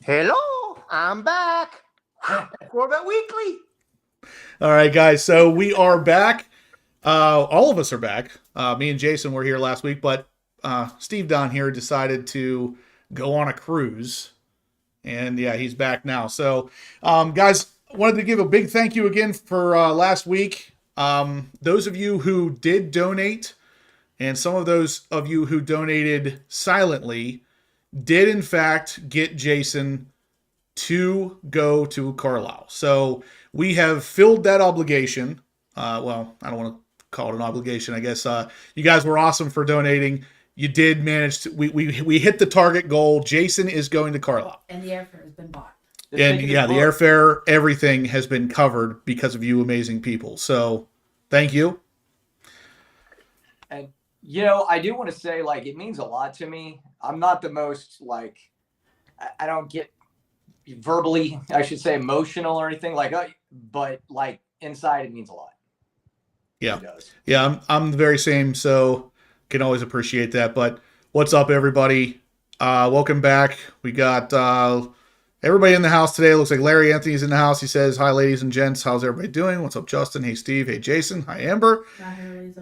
Hello, I'm back. Corvette Weekly. All right, guys. So we are back. All of us are back. Me and Jason were here last week, but Steve down here decided to go on a cruise, and yeah, he's back now. So, guys, wanted to give a big thank you again for last week. Those of you who did donate, and some of those of you who donated silently, did in fact get Jason to go to Carlisle. So we have filled that obligation. Well, I don't want to call it an obligation. I guess you guys were awesome for donating. You did manage to. We hit the target goal. Jason is going to Carlisle, and the airfare has been bought. And yeah, the airfare, everything has been covered because of you, amazing people. So thank you. And I do want to say, like, it means a lot to me. I'm not the most I don't get verbally, I should say, emotional or anything but like inside it means a lot. Yeah. Yeah, I'm the very same, so can always appreciate that. But what's up, everybody? Welcome back. We got everybody in the house today. It looks like Larry Anthony's in the house. He says, hi, ladies and gents. How's everybody doing? What's up, Justin? Hey, Steve. Hey, Jason. Hi, Amber.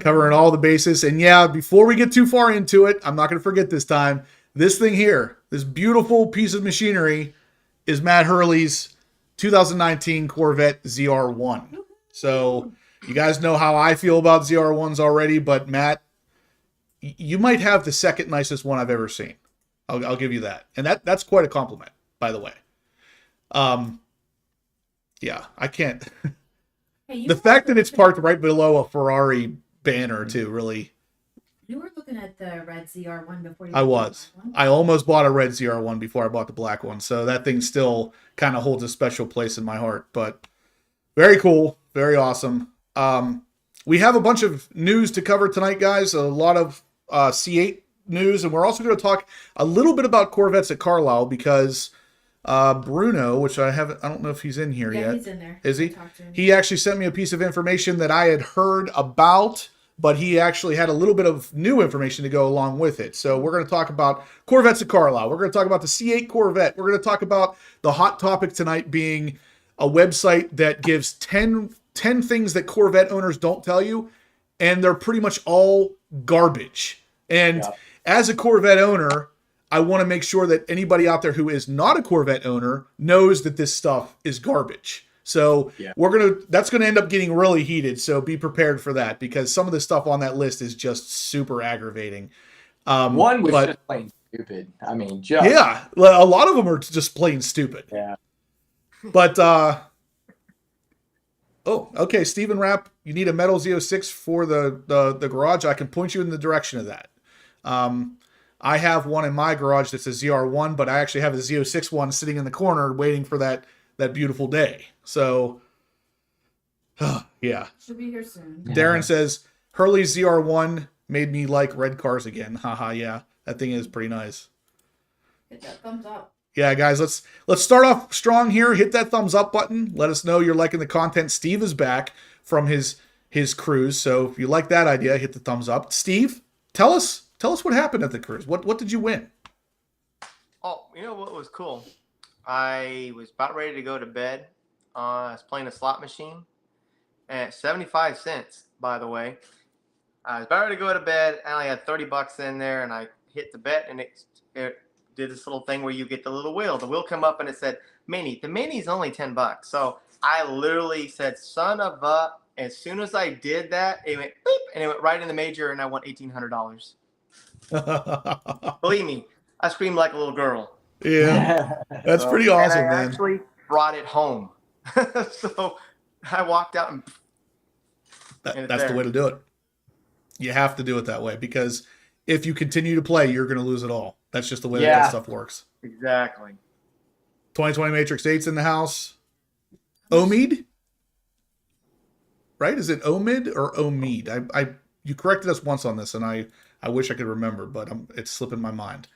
Covering all the bases. And yeah, before we get too far into it, I'm not going to forget this time. This thing here, this beautiful piece of machinery, is Matt Hurley's 2019 Corvette ZR1. So you guys know how I feel about ZR1s already, but Matt, you might have the second nicest one I've ever seen. I'll give you that. And that's quite a compliment, by the way. Yeah, I can't. Hey, the fact that it's parked right below a Ferrari banner, too, really. You were looking at the red ZR1 before you. I was. I almost bought a red ZR1 before I bought the black one, so that thing still kind of holds a special place in my heart. But very cool, very awesome. We have a bunch of news to cover tonight, guys. A lot of C8 news, and we're also going to talk a little bit about Corvettes at Carlisle because Bruno, which I don't know if he's in here yet. He's in there. Is he? He actually sent me a piece of information that I had heard about, but he actually had a little bit of new information to go along with it. So we're going to talk about Corvettes at Carlisle. We're going to talk about the C8 Corvette. We're going to talk about the hot topic tonight being a website that gives 10 things that Corvette owners don't tell you, and they're pretty much all garbage. And as a Corvette owner, I want to make sure that anybody out there who is not a Corvette owner knows that this stuff is garbage. So that's going to end up getting really heated. So be prepared for that because some of the stuff on that list is just super aggravating. One was just plain stupid. I mean, yeah, a lot of them are just plain stupid. Yeah. But oh, okay, Steven Rapp, you need a metal Z06 for the garage. I can point you in the direction of that. I have one in my garage that's a ZR1, but I actually have a Z06 one sitting in the corner waiting for that beautiful day. So, yeah. Should be here soon. Darren says, Hurley's ZR1 made me like red cars again. Haha, yeah. That thing is pretty nice. Hit that thumbs up. Yeah, guys, let's start off strong here. Hit that thumbs up button. Let us know you're liking the content. Steve is back from his cruise. So if you like that idea, hit the thumbs up. Steve, tell us what happened at the cruise. What did you win? Oh, you know what was cool? I was about ready to go to bed. I was playing a slot machine at 75 cents, by the way. I was about ready to go to bed. I only had 30 bucks in there, and I hit the bet, and it did this little thing where you get the little wheel. The wheel come up, and it said mini. The mini's only 10 bucks. So I literally said, son of a. As soon as I did that, it went beep, and it went right in the major, and I won $1,800. Believe me, I screamed like a little girl. Yeah, that's pretty awesome, and I man. actually brought it home. So I walked out and that's the way to do it. You have to do it that way because if you continue to play, you're going to lose it all. That's just the way that stuff works. Exactly. 2020 Matrix 8's in the house. Omid? Right? Is it Omid or Omid? You corrected us once on this, and I wish I could remember, but it's slipping my mind.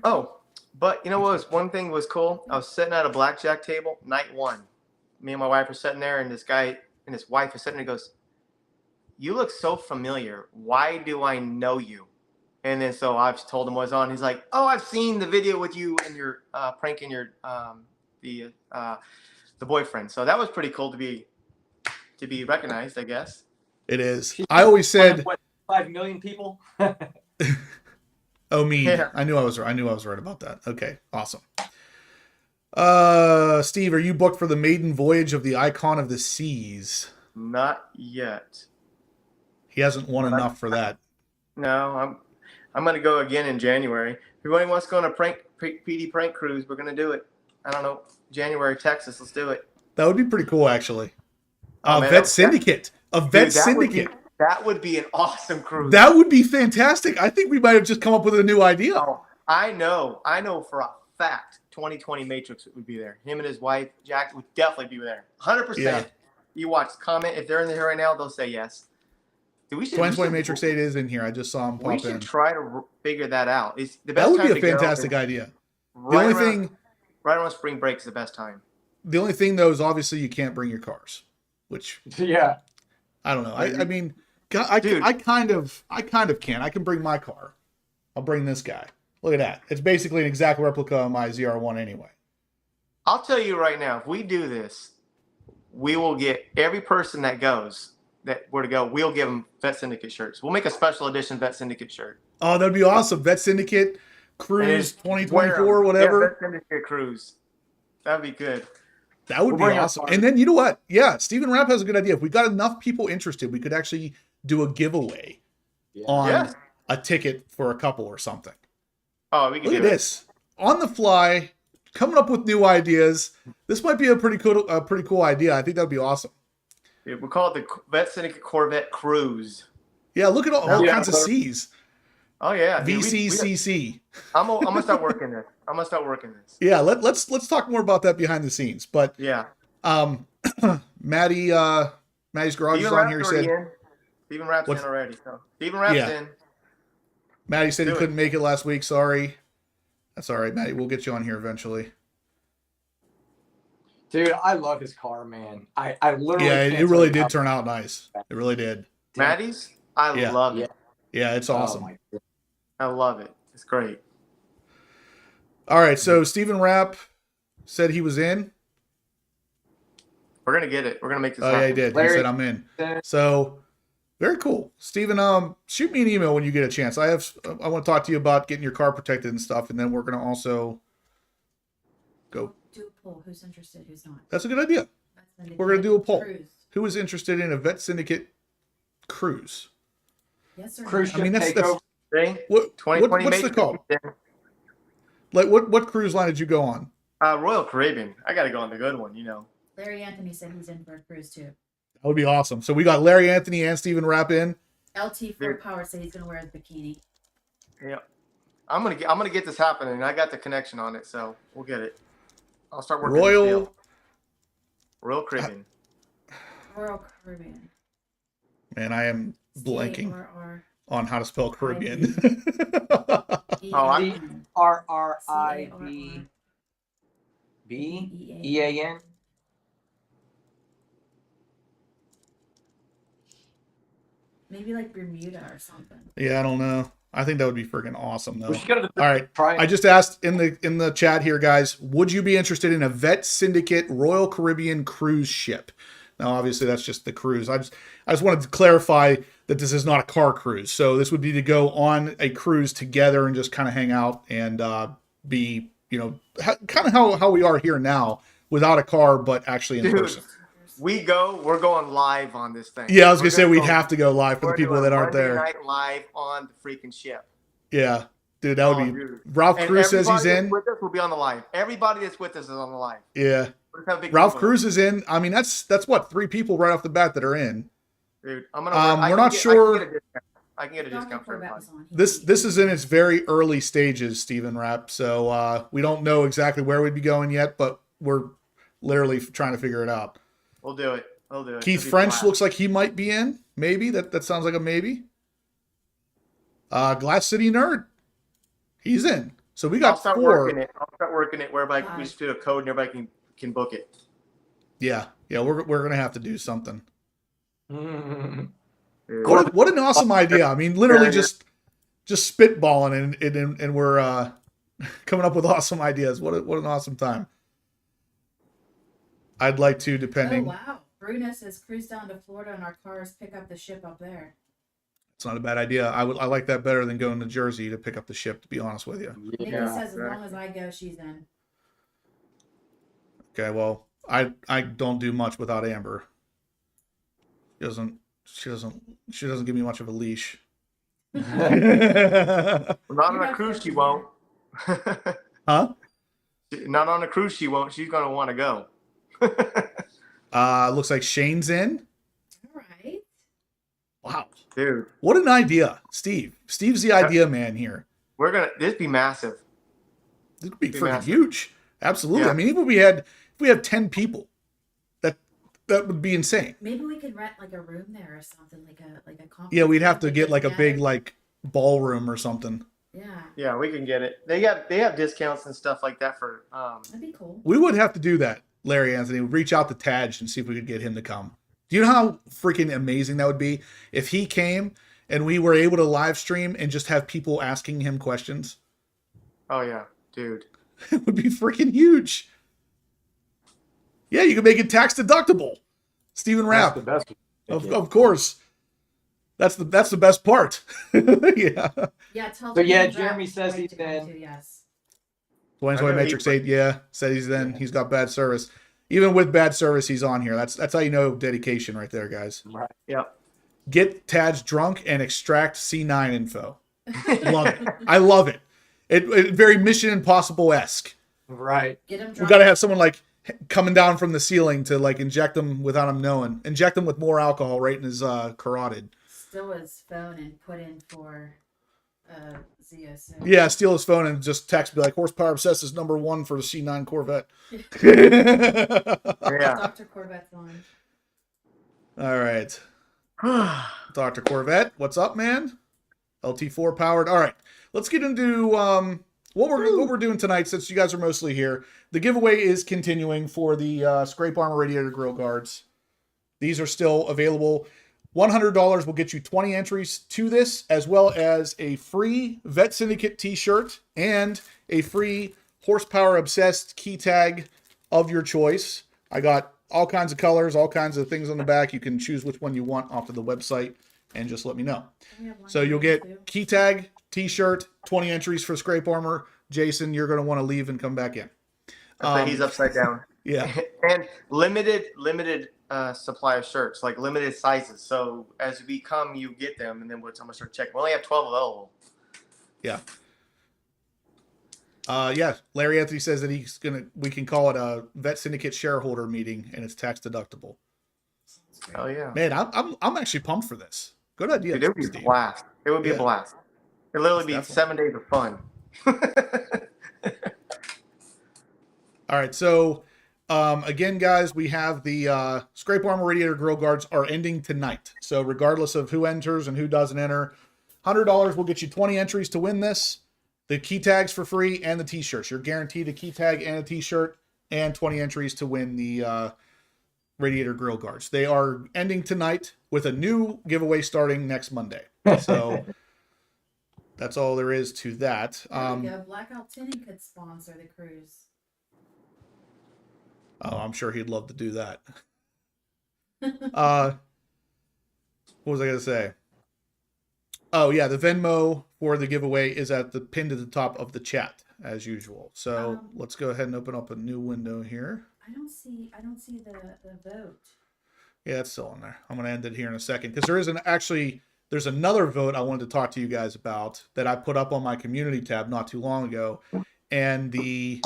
Oh, but you know what? One thing was cool. I was sitting at a blackjack table, night one. Me and my wife were sitting there, and this guy and his wife was sitting there and goes, you look so familiar. Why do I know you? And then so I've told him what's on. He's like, "Oh, I've seen the video with you and your pranking your the boyfriend." So that was pretty cool to be recognized, I guess. It is. I always said, What, 5 million people? "Oh me, Yeah. I knew I was right about that." Okay, awesome. Steve, are you booked for the maiden voyage of the Icon of the Seas? Not yet. He hasn't won enough for that. No, I'm gonna go again in January. If anybody wants to go on a PD prank cruise, we're gonna do it. I don't know, January, Texas. Let's do it. That would be pretty cool, actually. Oh, man, Vet Syndicate. A Vet Dude, Syndicate. That would be an awesome cruise. That would be fantastic. I think we might have just come up with a new idea. Oh, I know for a fact 2020 Matrix would be there. Him and his wife, Jack, would definitely be there. 100%. Yeah. You watch, comment. If they're in here right now, they'll say yes. Dude, we should, 2020 Matrix 8 is in here. I just saw him We pop should in. try to figure that out. It's the That best would time be a to go fantastic is idea. The right only around, thing, right around spring break is the best time. though, is obviously you can't bring your cars, which Yeah. I don't know. I mean, I kind of can. I can bring my car. I'll bring this guy. Look at that. It's basically an exact replica of my ZR1 anyway. I'll tell you right now, if we do this, we will get every person that goes, that were to go, we'll give them Vet Syndicate shirts. We'll make a special edition Vet Syndicate shirt. Oh, that'd be awesome. Vet Syndicate Cruise And 2024, whatever. Yeah, Vet Syndicate Cruise. That'd be good. That would We'll be bring our awesome. cars. And then you know what? Yeah, Stephen Rapp has a good idea. If we got enough people interested, we could actually do a giveaway on Yeah. a ticket for a couple or something. Oh, we can Look do at it. this. On the fly, coming up with new ideas. This might be a pretty cool idea. I think that'd be awesome. Dude, we'll call it the Vet Syndicate Corvette Cruise. Yeah, look at all Yeah. kinds of C's. Oh yeah, dude, VCCC. I'm gonna start working this. I'm gonna start working this. Yeah, let's talk more about that behind the scenes. But Yeah. Maddie's garage is on here. He said Stephen Rapp's What's- in already. So Stephen Rapp's Yeah. in. Maddie said he Do it. couldn't make it last week. Sorry. That's all right, Maddie. We'll get you on here eventually. Dude, I love his car, man. I literally Yeah, can't it tell really you did how- turn out nice. It really did. Maddie's, I Yeah. love it. Yeah, it's Oh, awesome. my God. I love it. It's great. All right, so Stephen Rapp said he was in. We're gonna get it. We're gonna make this Oh yeah, happen. he did. He Larry- said I'm in. So very cool, Stephen. Shoot me an email when you get a chance. I want to talk to you about getting your car protected and stuff, and then we're gonna also go. Do a poll. Who's interested? Who's not? That's a good idea. That's We're gonna do a poll. Cruise. Who is interested in a Vet Syndicate cruise? Yes or Cruise no? ship I mean, that's takeover. See? what 2020 what's the Matrix. call? Like what cruise line did you go on? Royal Caribbean. I gotta go on the good one. You know. Larry Anthony said he's in for a cruise too. That would be awesome. So we got Larry Anthony and Stephen Rapp in. LT4 Dude. Power said he's gonna wear a bikini. Yeah. I'm gonna get this happening. I got the connection on it, so we'll get it. I'll start working. this Royal. deal. Royal Caribbean. Royal Caribbean. Man, I am blanking C8 on how to spell Caribbean. Oh, I- RRIB EAN. Maybe like Bermuda or something. Yeah, I don't know. I think that would be freaking awesome though. We should go to the All right. try. I just asked in the chat here, guys, would you be interested in a Vet Syndicate Royal Caribbean cruise ship? Now, obviously, that's just the cruise. I just wanted to clarify that this is not a car cruise. So this would be to go on a cruise together and just kind of hang out and be, kind of how we are here now without a car, but actually in Dude. person. We're going live on this thing. Yeah, I was gonna We're say we'd go- have to go live for the we're people doing that aren't Monday there. Night live on the freaking ship. Yeah, dude, that would Oh, be. dude. Ralph And Cruz says he's everybody in. that's with us will be on the live. Everybody that's with us is on the live. Yeah, We're just have a big Ralph group of Cruz is in. I mean, that's what 3 people right off the bat that are in. us. Dude, I'm gonna. We're not sure- I can get a discount for Corvette everybody. was on. This is in its very early stages, Stephen Rapp. So we don't know exactly where we'd be going yet, but we're literally trying to figure it out. We'll do it. We'll do it. Keith It'll be French flat. looks like he might be in. Maybe that sounds like a maybe. Glass City Nerd, he's in. So we I'll got start 4. working it. I'll start working it whereby we just do a code and everybody can book it. Yeah, we're gonna have to do something. Mm. Dude. What an awesome idea. I mean, literally Yeah, just just spitballing and we're coming up with awesome ideas. What an awesome time. I'd like to, Oh depending. wow, Bruno says cruise down to Florida and our cars pick up the ship up there. It's not a bad idea. I like that better than going to Jersey to pick up the ship, to be honest with you. Nikki says as long as I go, she's in. Okay, well, I don't do much without Amber. She doesn't give me much of a leash. Not on a cruise, she won't. Huh? Not on a cruise, she won't. She's gonna want to go. Looks like Shane's in. All right. Wow. Dude, What an idea, Steve. Steve's the idea man here. this be massive. This would be Be freaking massive. huge. Absolutely. Yeah. I mean, if we had 10 people, that would be insane. Maybe we could rent like a room there or something, like a conference. Yeah, we'd have to room get like a big together. like ballroom or something. Yeah, Yeah, we can get it. They have discounts and stuff like that for that'd be cool. We would have to do that, Larry Anthony. Reach out to Taj and see if we could get him to come. Do you know how freaking amazing that would be if he came and we were able to live stream and just have people asking him questions? oh yeah, dude. It would be freaking huge. Yeah, you could make it tax deductible. Steven Rapp, That's the best. of course. That's the best part. Yeah. Yeah, tell. So, yeah, Steven Jeremy Rapp says right he's to come in. too, yes. Twins I know Matrix he- 8, yeah, said he's then. He's got bad service. Even with bad service, he's on here. That's how you know dedication right there, guys. Right. Yep. Get Taj drunk and extract C9 info. Love it. I love it. It very Mission Impossible-esque. Right. Get him We drunk. got to have someone like coming down from the ceiling to like inject him without him knowing. Inject him with more alcohol right in his carotid. Steal his phone and put in for Z06. Yeah, steal his phone and just text, be like, horsepower obsessed is #1 for the C9 Corvette. Yeah. Dr. Corvette's on. All right. Dr. Corvette, what's up, man? LT4 powered. All right, let's get into what we're doing tonight. Since you guys are mostly here, the giveaway is continuing for the Scrape Armor Radiator Grill Guards. These are still available. $100 will get you 20 entries to this, as well as a free Vet Syndicate t-shirt and a free Horsepower Obsessed key tag of your choice. I got all kinds of colors, all kinds of things on the back. You can choose which one you want off of the website and just let me know. We have one So you'll here, get too. key tag, t-shirt, 20 entries for Scrape Armor. Jason, you're going to want to leave and come back in. I bet he's upside down. Yeah. And limited supply of shirts, like limited sizes. So as we come, you get them, and then I'm gonna start checking. We only have 12 available. Yeah. Yeah. Larry Anthony says that we can call it a Vet Syndicate shareholder meeting and it's tax deductible. Oh yeah, Man, I'm actually pumped for this. Good idea. dude, it would be a Steve. blast. It would be Yeah. a blast. It'd literally be Definitely. 7 days of fun. All right. So, again, guys, we have the Scrape Armor Radiator Grill Guards are ending tonight. So regardless of who enters and who doesn't enter, $100 will get you 20 entries to win this. The key tags for free and the t-shirts. You're guaranteed a key tag and a t-shirt and 20 entries to win the Radiator Grill Guards. They are ending tonight with a new giveaway starting next Monday. So that's all there is to that. There we go. Blackout Tinning could sponsor the cruise. Oh, I'm sure he'd love to do that. What was I going to say? Oh, yeah, the Venmo for the giveaway is at the pinned at the top of the chat, as usual. So let's go ahead and open up a new window here. I don't see the vote. Yeah, it's still in there. I'm going to end it here in a second because there's another vote I wanted to talk to you guys about that I put up on my community tab not too long ago. And the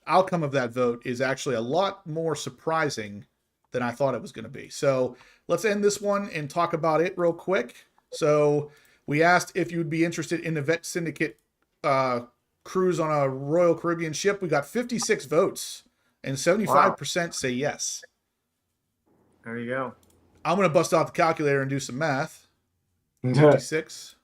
outcome of that vote is actually a lot more surprising than I thought it was going to be. So let's end this one and talk about it real quick. So we asked if you'd be interested in the Vet Syndicate cruise on a Royal Caribbean ship. We got 56 votes and 75% say yes. There you go. I'm going to bust out the calculator and do some math. 56.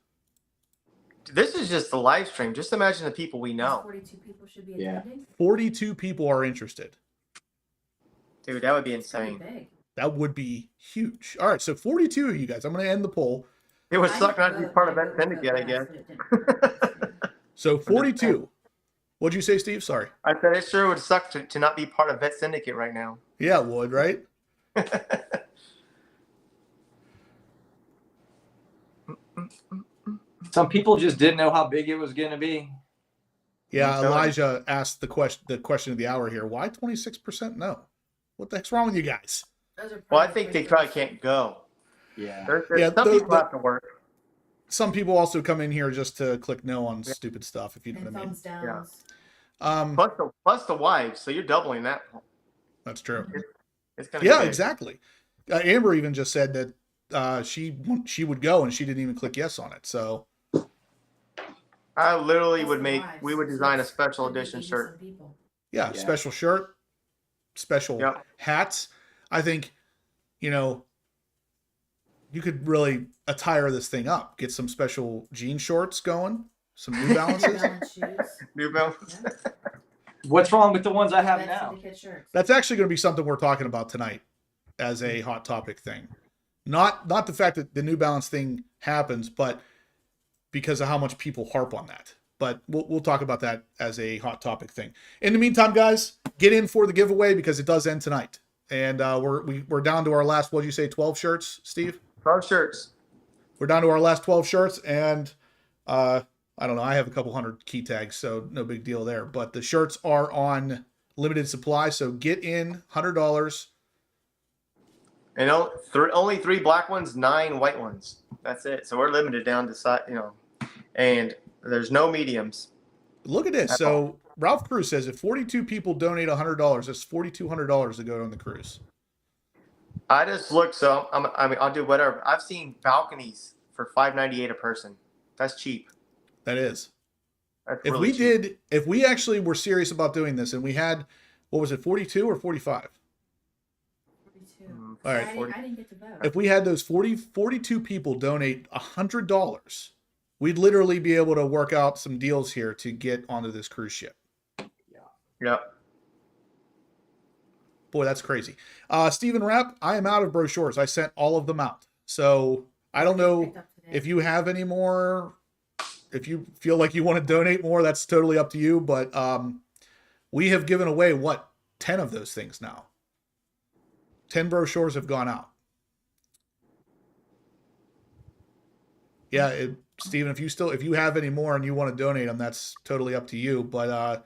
This is just the live stream. Just imagine the people we know. 42 people should be Yeah. attending. 42 people are interested. Dude, that would be It's pretty insane. big. That would be huge. All right, so 42 of you guys. I'm going to end the poll. It would I suck had not to be both, part of I that voted syndicate, I yes, guess. but it didn't pass. So 42. What'd you say, Steve? Sorry. I said it sure would suck to not be part of Vet Syndicate right now. Yeah, it would, right? Some people just didn't know how big it was going to be. Yeah, telling you. Elijah asked the question of the hour here. Why 26% no? What the heck's wrong with you guys? Those are Well, I probably think they pretty probably close. can't go. Yeah. Yeah, Some those- people have to work. Some people also come in here just to click no on stupid stuff, if you know And what I mean. thumbs downs. Plus the wives, so you're doubling that. That's true. It's gonna be Yeah, big. exactly. Amber even just said that she would go and she didn't even click yes on it. So I literally Plus would the make. wives, We would so design a it's special gonna be edition easy shirt. some people. yeah, Yeah. special shirt, special Yep. hats. I think, you could really attire this thing up. Get some special jean shorts going, some New Balances. Balance shoes. New Balance. Yeah. What's wrong with the ones I have Vet now? Syndicate shirts. That's actually going to be something we're talking about tonight as a hot topic thing. Not the fact that the New Balance thing happens, but because of how much people harp on that. But we'll talk about that as a hot topic thing. In the meantime, guys, get in for the giveaway because it does end tonight. And we're down to our last, what'd you say, 12 shirts, Steve? 12 shirts. We're down to our last 12 shirts, and I don't know. I have a couple hundred key tags, so no big deal there. But the shirts are on limited supply, so get in, $100. And only 3 black ones, 9 white ones. That's it. So we're limited down to size, and there's no mediums. Look at this. So Ralph Cruz says if 42 people donate $100, that's $4,200 to go on the cruise. I just looked, so I'll do whatever. I've seen balconies for $5.98 a person. That's cheap. That is. That's If really we cheap. if we actually were serious about doing this and we had, what was it, 42 or 45? 42. All right, I didn't get to vote. If we had those 42 people donate $100, we'd literally be able to work out some deals here to get onto this cruise ship. Yep. Boy, that's crazy. Stephen Rapp, I am out of brochures. I sent all of them out. So I don't know Picked up today. if you have any more. If you feel like you want to donate more, that's totally up to you. But we have given away, 10 of those things now. 10 brochures have gone out. Yeah, Stephen, if you have any more and you want to donate them, that's totally up to you. But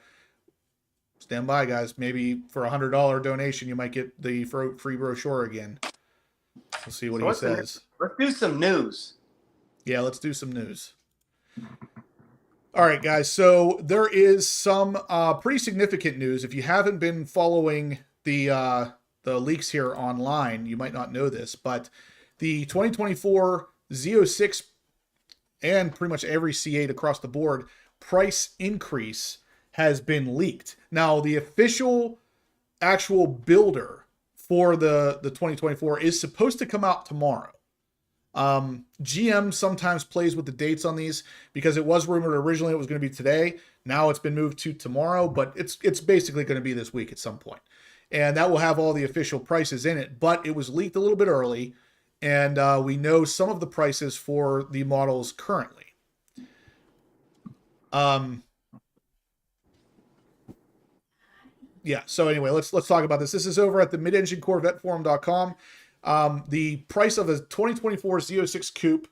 stand by, guys. Maybe for $100 donation, you might get the free brochure again. We'll see what he says. Let's do some news. Yeah, let's do some news. All right, guys. So there is some pretty significant news. If you haven't been following the leaks here online, you might not know this, but the 2024 Z06 and pretty much every C8 across the board price increase has been leaked. Now, the official actual builder for the 2024 is supposed to come out tomorrow. GM sometimes plays with the dates on these because it was rumored originally it was going to be today. Now it's been moved to tomorrow, but it's basically going to be this week at some point. And that will have all the official prices in it, but it was leaked a little bit early, and we know some of the prices for the models currently. Yeah, so anyway, let's talk about this. This is over at the midenginecorvetteforum.com. The price of a 2024 Z06 Coupe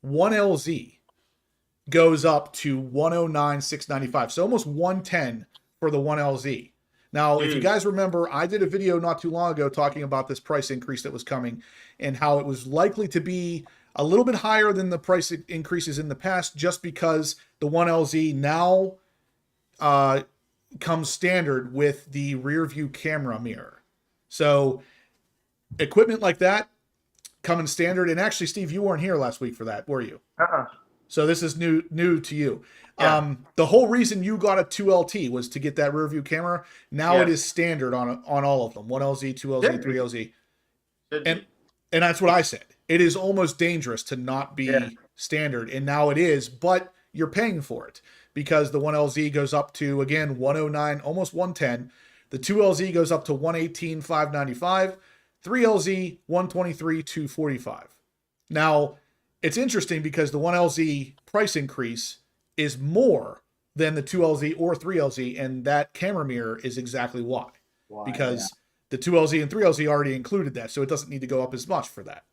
1LZ goes up to $109,695. So almost $110 for the 1LZ. Now, if you guys remember, I did a video not too long ago talking about this price increase that was coming and how it was likely to be a little bit higher than the price increases in the past just because the 1LZ now comes standard with the rear view camera mirror. So equipment like that coming standard. And actually, Steve, you weren't here last week for that, were you? So this is new to you. Yeah. The whole reason you got a 2LT was to get that rear view camera. Now it is standard on all of them. 1LZ, 2LZ, 3LZ. And that's what I said. It is almost dangerous to not be standard. And now it is, but you're paying for it because the 1LZ goes up to, again, 109, almost 110. The 2LZ goes up to 118,595. 3LZ, 123,245. Now, it's interesting because the 1LZ price increase is more than the 2LZ or 3LZ, and that camera mirror is exactly why. Because the 2LZ and 3LZ already included that, so it doesn't need to go up as much for that.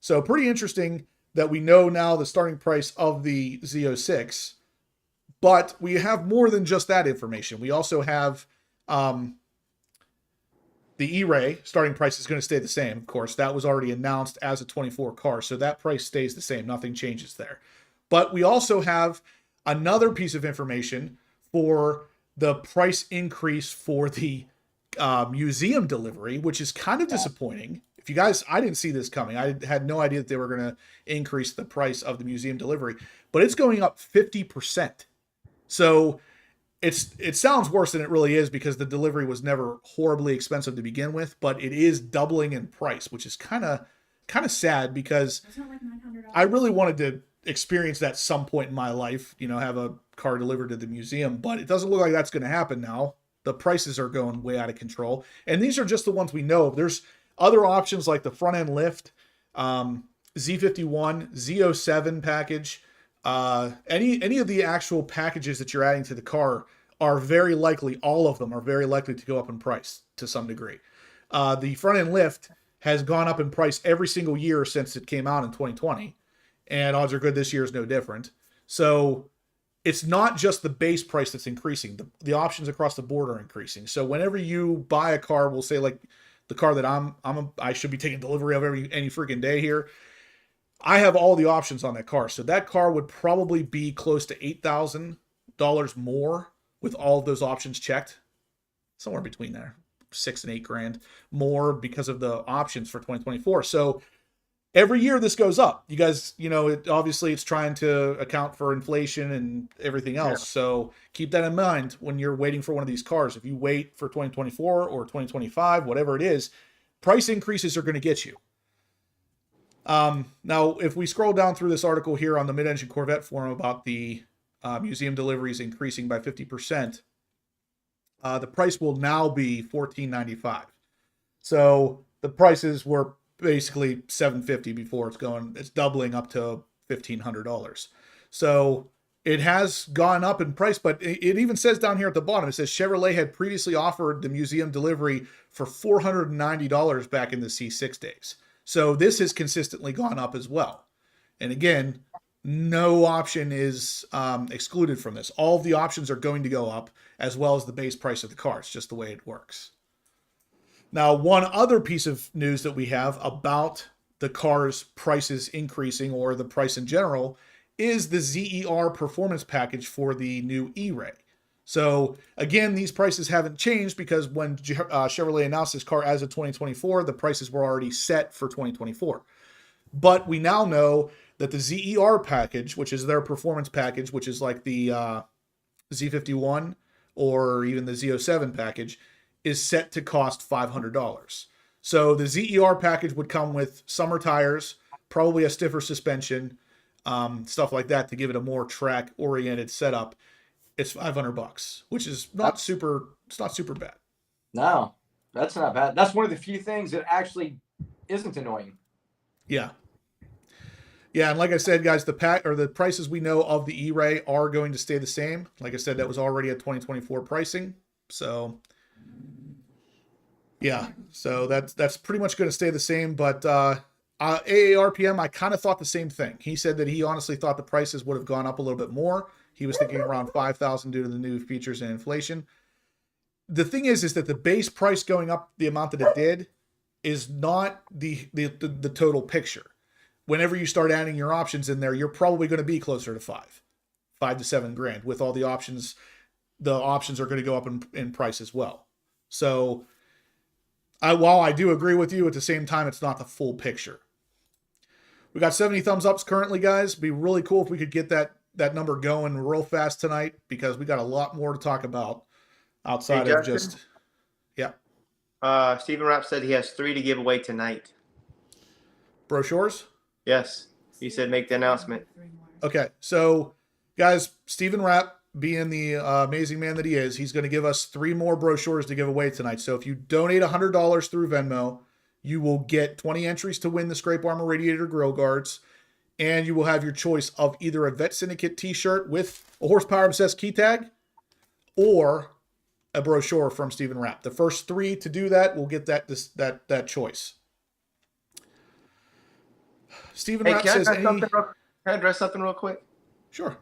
So pretty interesting that we know now the starting price of the Z06, but we have more than just that information. We also have the ERAY starting price is going to stay the same. Of course, that was already announced as a 24 car, so that price stays the same. Nothing changes there. But we also have another piece of information for the price increase for the museum delivery, which is kind of disappointing. If you guys, I didn't see this coming. I had no idea that they were going to increase the price of the museum delivery, but it's going up 50%. So it sounds worse than it really is because the delivery was never horribly expensive to begin with, but it is doubling in price, which is kind of sad because Like $900. I really wanted to experience that some point in my life, have a car delivered to the museum, but it doesn't look like that's going to happen now. The prices are going way out of control. And these are just the ones we know of. There's other options like the front end lift, Z51, Z07 package, any of the actual packages that you're adding to the car are very likely, all of them are very likely to go up in price to some degree. The front end lift has gone up in price every single year since it came out in 2020. And odds are good this year is no different. So it's not just the base price that's increasing. The options across the board are increasing. So whenever you buy a car, we'll say like the car that I should be taking delivery of any freaking day here. I have all the options on that car. So that car would probably be close to $8,000 more with all of those options checked. Somewhere between there, $6,000 and $8,000 more because of the options for 2024. So every year this goes up. You guys, obviously it's trying to account for inflation and everything else. Yeah. So keep that in mind when you're waiting for one of these cars. If you wait for 2024 or 2025, whatever it is, price increases are going to get you. Now, if we scroll down through this article here on the Mid-Engine Corvette forum about the museum deliveries increasing by 50%, the price will now be $1,495. So the prices were basically $750 before. It's doubling up to $1,500. So it has gone up in price, but it even says down here at the bottom, it says Chevrolet had previously offered the museum delivery for $490 back in the C6 days. So this has consistently gone up as well. And again, no option is excluded from this. All of the options are going to go up as well as the base price of the car. It's just the way it works. Now, one other piece of news that we have about the car's prices increasing or the price in general is the ZER performance package for the new ERAY. So again, these prices haven't changed because when Chevrolet announced this car as of 2024, the prices were already set for 2024. But we now know that the ZER package, which is their performance package, which is like the Z51 or even the Z07 package, is set to cost $500. So the ZER package would come with summer tires, probably a stiffer suspension, stuff like that to give it a more track-oriented setup. It's $500, which is not super. It's not super bad. No, that's not bad. That's one of the few things that actually isn't annoying. Yeah. Yeah, and like I said, guys, the prices we know of the ERAY are going to stay the same. Like I said, that was already at 2024 pricing. So yeah, so that's pretty much going to stay the same. But AARPM, I kind of thought the same thing. He said that he honestly thought the prices would have gone up a little bit more. He was thinking around $5,000 due to the new features and inflation. The thing is that the base price going up the amount that it did is not the total picture. Whenever you start adding your options in there, you're probably going to be closer to $5,000 to $7,000 with all the options. The options are going to go up in price as well. So while I do agree with you, at the same time, it's not the full picture. We got 70 thumbs ups currently, guys. It'd be really cool if we could get that number going real fast tonight because we got a lot more to talk about outside of just, yeah. Stephen Rapp said he has 3 to give away tonight. Brochures? Yes. He said make the announcement. Okay. So, guys, Stephen Rapp, being the amazing man that he is, he's going to give us 3 more brochures to give away tonight. So if you donate $100 through Venmo, you will get 20 entries to win the Scrape Armor Radiator Grill Guards. and you will have your choice of either a Vet Syndicate t-shirt with a Horsepower Obsessed key tag or a brochure from Stephen Rapp. The first 3 to do that will get that choice. Stephen Hey, Rapp can says, can I address something real quick? Sure.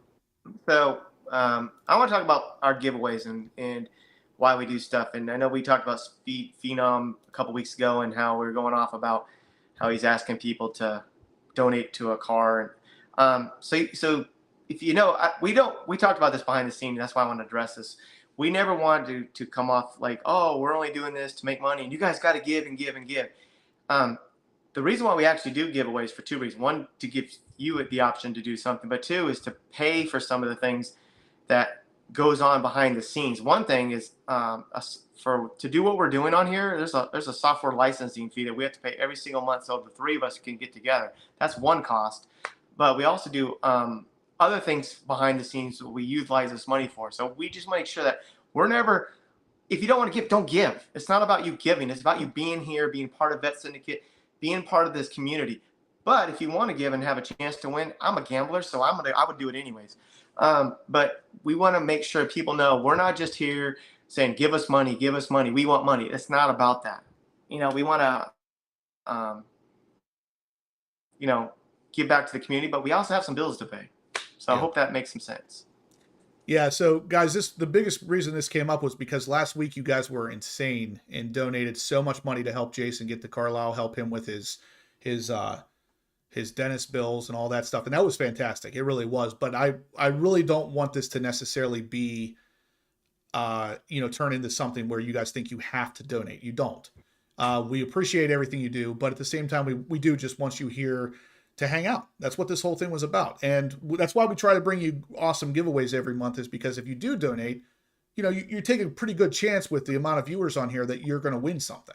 So I want to talk about our giveaways and why we do stuff. And I know we talked about Speed Phenom a couple weeks ago and how we were going off about how he's asking people to donate to a car. So if you know, we talked about this behind the scenes. That's why I want to address this. We never wanted to come off like, oh, we're only doing this to make money and you guys got to give and give and give. The reason why we actually do giveaways for 2 reasons. One, to give you the option to do something, but 2 is to pay for some of the things that goes on behind the scenes. One thing is to do what we're doing on here, there's a software licensing fee that we have to pay every single month so the 3 of us can get together. That's one cost. But we also do other things behind the scenes that we utilize this money for. So we just make sure that we're never, if you don't want to give, don't give. It's not about you giving. It's about you being here, being part of Vet Syndicate, being part of this community. But if you want to give and have a chance to win, I'm a gambler, so I would do it anyways. But we want to make sure people know we're not just here saying, give us money, give us money. We want money. It's not about that. We want to, give back to the community, but we also have some bills to pay. So I hope that makes some sense. Yeah, so guys, the biggest reason this came up was because last week you guys were insane and donated so much money to help Jason get to Carlisle, help him with his dentist bills and all that stuff. And that was fantastic. It really was. But I really don't want this to necessarily be, turn into something where you guys think you have to donate. You don't. We appreciate everything you do, but at the same time, we do just want you here to hang out. That's what this whole thing was about. And that's why we try to bring you awesome giveaways every month, is because if you do donate, you take a pretty good chance with the amount of viewers on here that you're going to win something.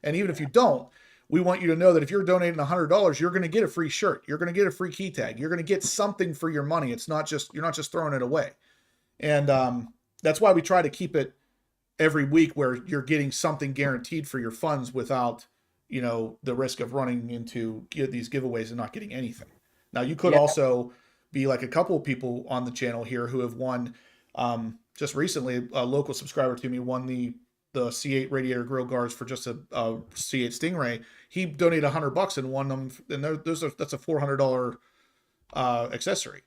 And even if you don't, we want you to know that if you're donating $100, you're going to get a free shirt. You're going to get a free key tag. You're going to get something for your money. You're not just throwing it away. And that's why we try to keep it every week where you're getting something guaranteed for your funds without, the risk of running into these giveaways and not getting anything. Now, you could also be like a couple of people on the channel here who have won, just recently, a local subscriber to me won the C8 radiator grill guards for just a C8 Stingray. He donated $100 and won them, and that's a $400 accessory.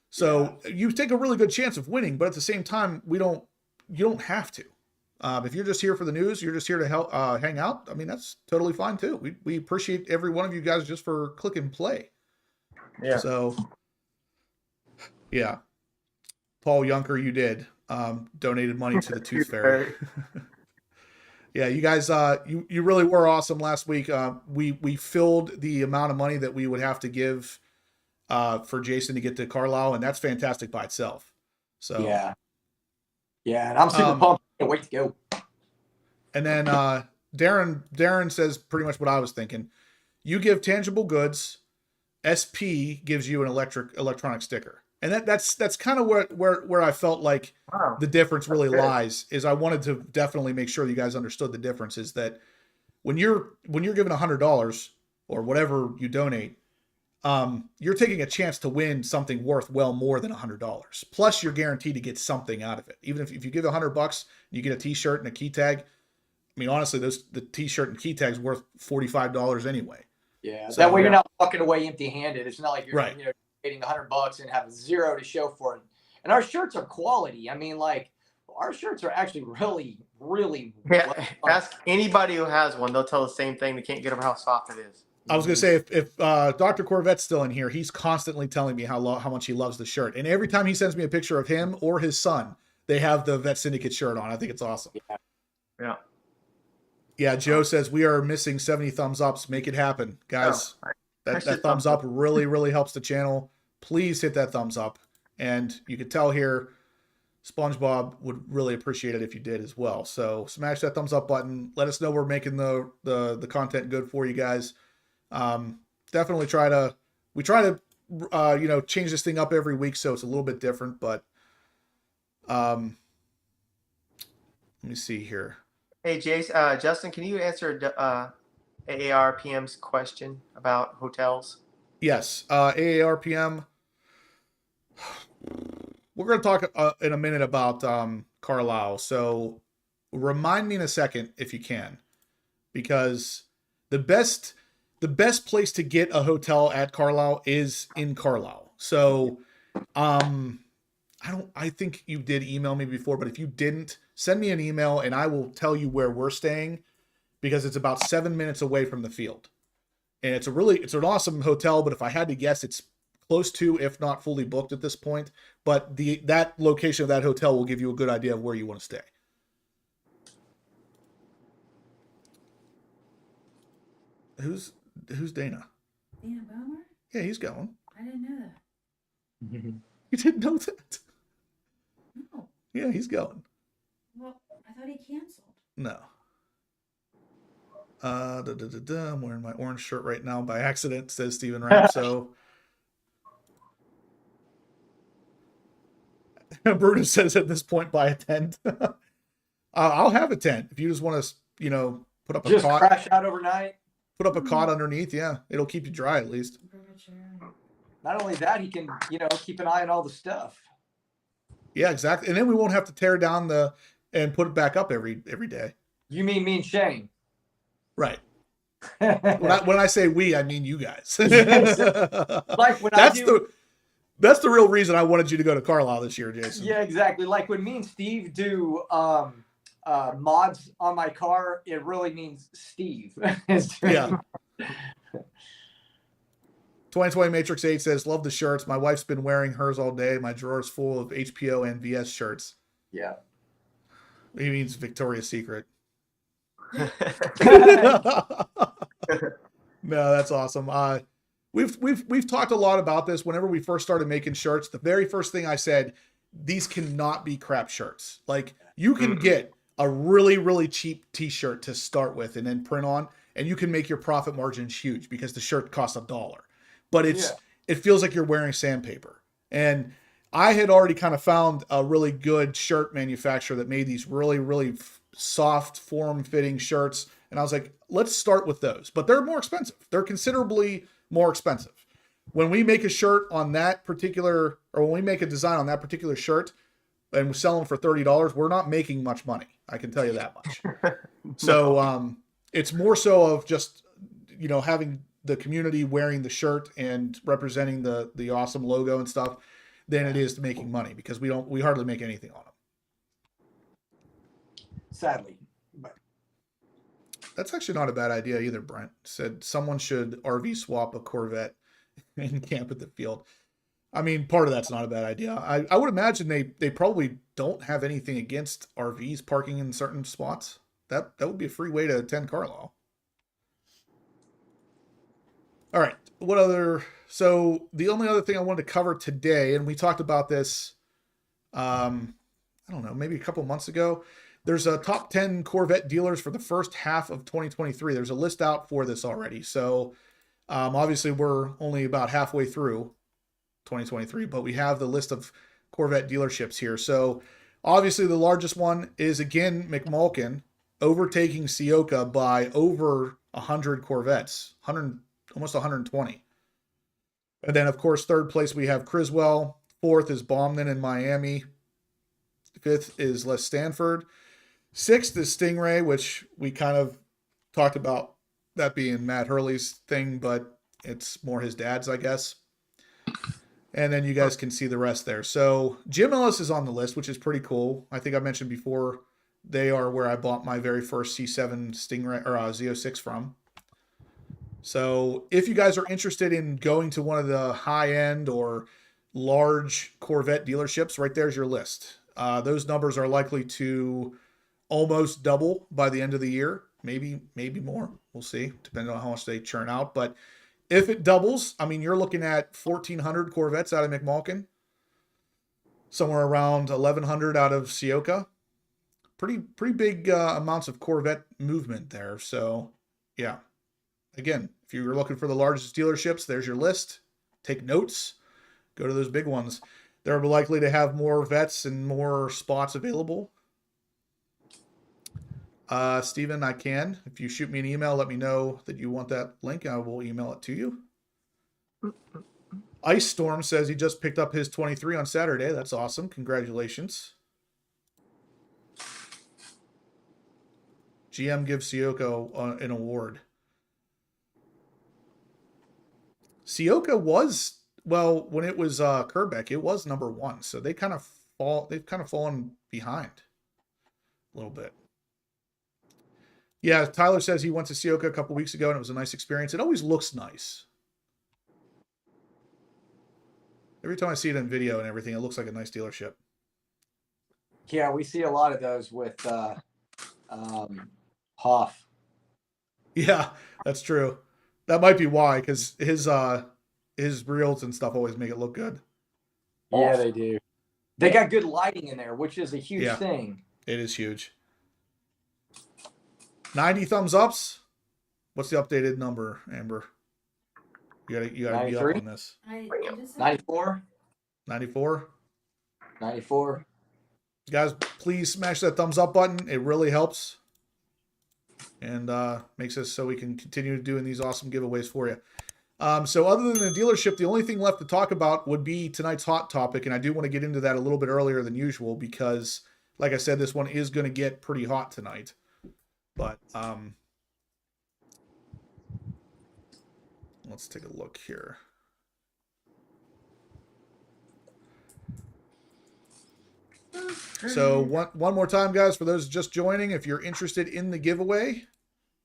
So you take a really good chance of winning, but at the same time, you don't have to. If you're just here for the news, you're just here to help hang out. I mean, that's totally fine too. We appreciate every one of you guys just for click and play. Yeah. So, yeah. Paul Yunker, you did donated money to the Tooth Fairy. Yeah, you guys, you really were awesome last week. We filled the amount of money that we would have to give for Jason to get to Carlisle, and that's fantastic by itself. So yeah, and I'm super pumped. Can't wait to go. And then Darren says pretty much what I was thinking. You give tangible goods. SP gives you an electronic sticker. And that's kind of where I felt like the difference really lies, is I wanted to definitely make sure you guys understood the difference, is that when you're given $100 or whatever you donate, you're taking a chance to win something worth well more than $100. Plus, you're guaranteed to get something out of it. Even if you give $100, you get a T-shirt and a key tag. I mean, honestly, the T-shirt and key tag's worth $45 anyway. Yeah, so, that way you're not walking away empty-handed. It's not like you're right. Getting $100 and have zero to show for it. And our shirts are quality. I mean, like, our shirts are actually really, really. Yeah. Ask anybody who has one; they'll tell the same thing. They can't get over how soft it is. I was gonna say, if Dr. Corvette's still in here, he's constantly telling me how much he loves the shirt, and every time he sends me a picture of him or his son, they have the Vet Syndicate shirt on. I think it's awesome. Yeah. Joe says we are missing 70 thumbs ups. Make it happen, guys. That thumbs up really, really helps the channel. Please hit that thumbs up, and you can tell here, SpongeBob would really appreciate it if you did as well. So smash that thumbs up button. Let us know we're making the content good for you guys. Definitely try to change this thing up every week so it's a little bit different, but let me see here. Hey Jace, Justin, can you answer AARPM's question about hotels? Yes. AARPM. We're going to talk in a minute about Carlisle. So remind me in a second if you can, because the best place to get a hotel at Carlisle is in Carlisle. So I think you did email me before, but if you didn't, send me an email and I will tell you where we're staying, because it's about 7 minutes away from the field. And it's an awesome hotel, but if I had to guess, it's close to, if not fully booked at this point. But that location of that hotel will give you a good idea of where you want to stay. Who's Dana? Dana Bomer? Yeah, he's going. I didn't know that. You didn't know that? No. Yeah, he's going. Well, I thought he canceled. No. I'm wearing my orange shirt right now by accident, says Stephen Rapp. So Brutus says at this point, buy a tent. I'll have a tent if you just want to, put up a Just cot. crash out overnight. Put up a cot underneath. Yeah, it'll keep you dry at least. Not only that, he can, keep an eye on all the stuff. Yeah, exactly. And then we won't have to tear down and put it back up every day. You mean me and Shane? Right. When I say we, I mean you guys. Like when that's the real reason I wanted you to go to Carlisle this year, Jason. Yeah, exactly. Like when me and Steve do mods on my car, it really means Steve. Yeah. 2020 Matrix 8 says, love the shirts. My wife's been wearing hers all day. My drawer's full of HPO and VS shirts. Yeah. He means Victoria's Secret. No, that's awesome. We've talked a lot about this. Whenever we first started making shirts, the very first thing I said, these cannot be crap shirts. Like, you can get a really, really cheap t-shirt to start with and then print on, and you can make your profit margins huge because the shirt costs $1. But it feels like you're wearing sandpaper. And I had already kind of found a really good shirt manufacturer that made these really, really soft form-fitting shirts. And I was like, let's start with those. But they're more expensive. They're considerably more expensive. When we make a shirt on that particular, or when we make a design on that particular shirt and we sell them for $30, we're not making much money. I can tell you that much. So it's more so of just, having the community wearing the shirt and representing the awesome logo and stuff than it is to making money, because we hardly make anything on them. Sadly. But that's actually not a bad idea either. Brent said someone should RV swap a Corvette and camp at the field. I mean, part of that's not a bad idea. I would imagine they probably don't have anything against RVs parking in certain spots. That would be a free way to attend Carlisle. All right. So the only other thing I wanted to cover today, and we talked about this, I don't know, maybe a couple months ago. There's a top 10 Corvette dealers for the first half of 2023. There's a list out for this already. So obviously we're only about halfway through 2023, but we have the list of Corvette dealerships here. So obviously the largest one is, again, McMulkin, overtaking Sioka by over 100 Corvettes, almost 120. And then, of course, third place we have Criswell. Fourth is Baumman in Miami. Fifth is Les Stanford. Sixth is Stingray, which we kind of talked about that being Matt Hurley's thing, but it's more his dad's, I guess. And then you guys can see the rest there. So Jim Ellis is on the list, which is pretty cool. I think I mentioned before, they are where I bought my very first C7 Stingray or Z06 from. So if you guys are interested in going to one of the high-end or large Corvette dealerships, right there's your list. Those numbers are likely to almost double by the end of the year. Maybe more. We'll see, depending on how much they churn out. But if it doubles, I mean, you're looking at 1,400 Corvettes out of McMulkin, somewhere around 1,100 out of Sioka. Pretty big amounts of Corvette movement there. So, yeah. Again, if you're looking for the largest dealerships, there's your list. Take notes. Go to those big ones. They're likely to have more vets and more spots available. Steven, I can. If you shoot me an email, let me know that you want that link. I will email it to you. Ice Storm says he just picked up his 23 on Saturday. That's awesome. Congratulations. GM gives Sioka an award. Sioka was, well, when it was Kerbeck, it was number 1. So they've kind of fallen behind a little bit. Yeah, Tyler says he went to Sioka a couple weeks ago and it was a nice experience. It always looks nice. Every time I see it in video and everything, it looks like a nice dealership. Yeah, we see a lot of those with Hoff. Yeah, that's true. That might be why, because his reels and stuff always make it look good. Yeah, they do. They got good lighting in there, which is a huge thing. It is huge. 90 thumbs ups. What's the updated number, Amber? You gotta be up on this. 94. 94. 94. Guys, please smash that thumbs up button. It really helps. And makes us so we can continue doing these awesome giveaways for you. So other than the dealership, the only thing left to talk about would be tonight's hot topic. And I do want to get into that a little bit earlier than usual because, like I said, this one is going to get pretty hot tonight. But let's take a look here. So one more time, guys, for those just joining, if you're interested in the giveaway,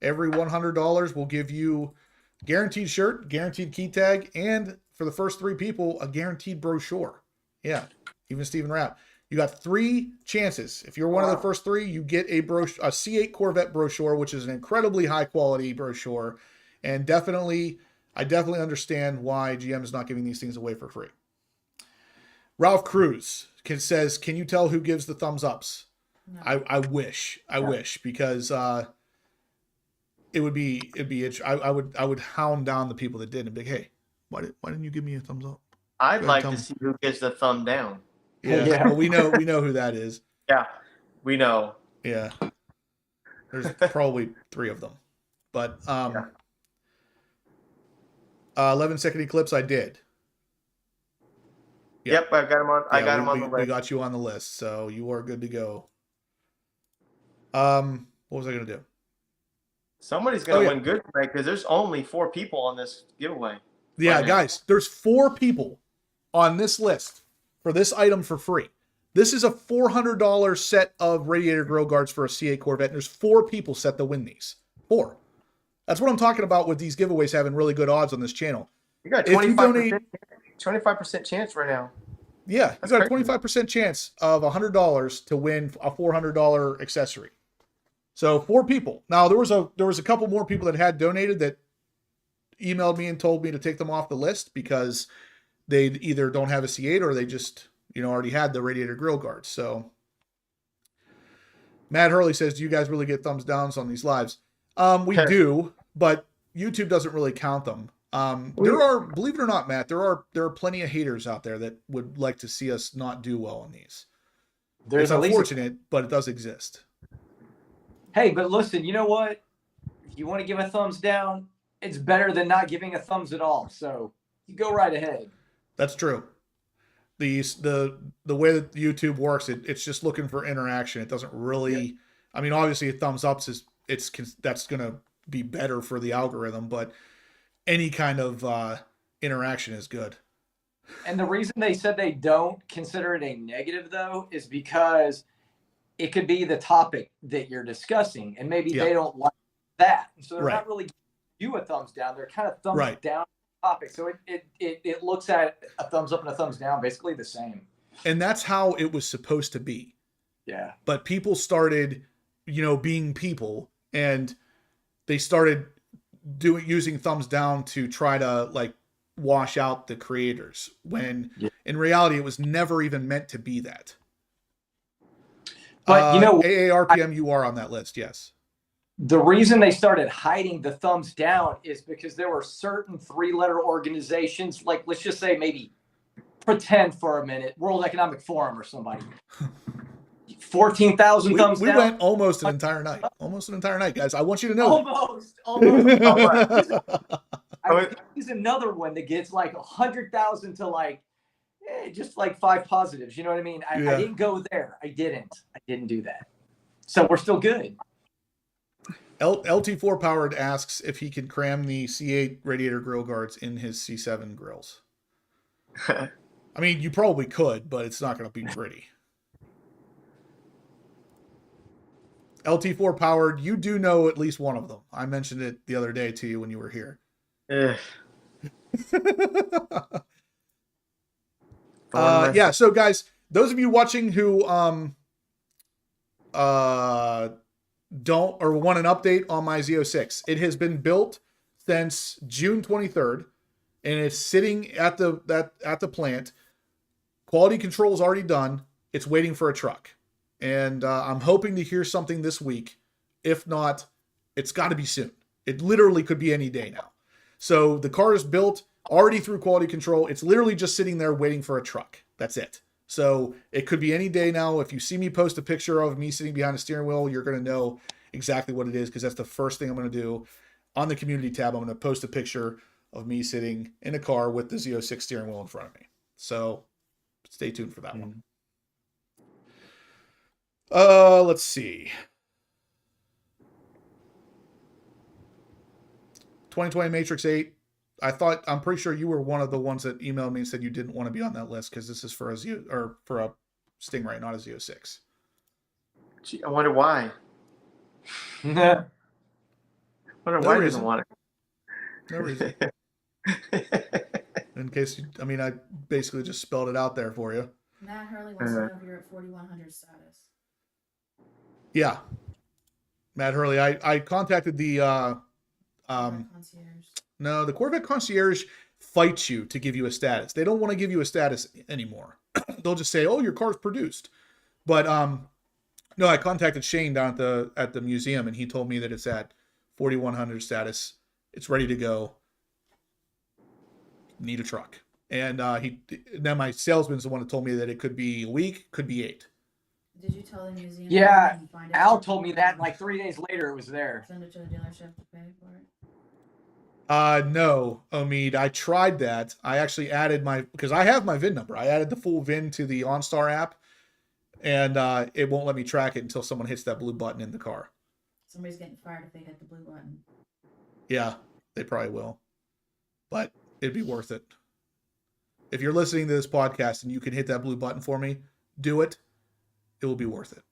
every $100 will give you a guaranteed shirt, guaranteed key tag, and for the first 3 people, a guaranteed brochure. Yeah, even Stephen Rapp. You got 3 chances. If you're one of the first 3, you get a C8 Corvette brochure, which is an incredibly high quality brochure. And I definitely understand why GM is not giving these things away for free. Ralph Cruz says, can you tell who gives the thumbs ups? No. I wish, because it'd be I would hound down the people that did and be like, hey, why didn't you give me a thumbs up? I'd like to see who gives the thumb down. Yeah. Well, we know who that is. Yeah, we know. Yeah. There's probably 3 of them. But 11-second eclipse, I did. Yep, I got him on. I got him on the list. We got you on the list, so you are good to go. What was I going to do? Somebody's going to win good tonight because there's only 4 people on this giveaway. Yeah, guys, there's 4 people on this list for this item for free. This is a $400 set of radiator grill guards for a C8 Corvette. And there's 4 people set to win these. 4. That's what I'm talking about with these giveaways having really good odds on this channel. You got 25% chance right now. Yeah, you got a 25% chance of $100 to win a $400 accessory. So 4 people. Now there was a couple more people that had donated that emailed me and told me to take them off the list because they either don't have a C8 or they just already had the radiator grill guards. So Matt Hurley says, do you guys really get thumbs downs on these lives? We do, but YouTube doesn't really count them. There are, believe it or not, Matt, there are plenty of haters out there that would like to see us not do well on these. It's unfortunate, but it does exist. Hey, but listen, you know what? If you want to give a thumbs down, it's better than not giving a thumbs at all. So you go right ahead. That's true. The way that YouTube works, it's just looking for interaction. It doesn't really, I mean, obviously a thumbs up that's going to be better for the algorithm, but any kind of interaction is good. And the reason they said they don't consider it a negative, though, is because it could be the topic that you're discussing, and maybe they don't like that. So they're not really giving you a thumbs down. They're kind of thumbs down topic. So it looks at a thumbs up and a thumbs down basically the same. And that's how it was supposed to be. Yeah. But people started, being people, and they started using thumbs down to try to wash out the creators when in reality it was never even meant to be that. But AARPM, you are on that list. Yes. The reason they started hiding the thumbs down is because there were certain 3-letter organizations, like let's just say maybe pretend for a minute, World Economic Forum or somebody. 14,000 thumbs down. We went almost an entire night. Almost an entire night, guys. I want you to know. Almost. he's another one that gets like 100,000 to like just like 5 positives. You know what I mean? I didn't go there. I didn't do that. So we're still good. LT4 Powered asks if he can cram the C8 radiator grill guards in his C7 grills. I mean, you probably could, but it's not going to be pretty. LT4 Powered, you do know at least one of them. I mentioned it the other day to you when you were here. Yeah, so guys, those of you watching who don't or want an update on my Z06, it has been built since June 23rd, and it's sitting at the plant. Quality control is already done. It's waiting for a truck, and I'm hoping to hear something this week. If not, it's got to be soon. It literally could be any day now. So the car is built, already through quality control. It's literally just sitting there waiting for a truck. That's it. So it could be any day now. If you see me post a picture of me sitting behind a steering wheel, you're going to know exactly what it is, because that's the first thing I'm going to do. On the community tab, I'm going to post a picture of me sitting in a car with the Z06 steering wheel in front of me. So stay tuned for that one. Let's see. 2020 Matrix 8. I'm pretty sure you were one of the ones that emailed me and said you didn't want to be on that list because this is for a Stingray, not a Z06. Gee, I wonder why. No Why he doesn't want it. No reason. In case I basically just spelled it out there for you. Matt Hurley wants to know if you're at 4100 status. Yeah. Matt Hurley, I contacted the Concierge. No, the Corvette Concierge fights you to give you a status. They don't want to give you a status anymore. They'll just say, "Oh, your car's produced." But no, I contacted Shane down at the museum, and he told me that it's at 4100 status. It's ready to go. Need a truck. And then my salesman's the one that told me that it could be a week, could be 8. Did you tell the museum? Yeah, Al told me that. Like 3 days later, it was there. Send it to the dealership to pay for it. No, Omid, I tried that. I actually added because I have my VIN number. I added the full VIN to the OnStar app, and it won't let me track it until someone hits that blue button in the car. Somebody's getting fired if they hit the blue button. Yeah, they probably will. But it'd be worth it. If you're listening to this podcast and you can hit that blue button for me, do it. It will be worth it.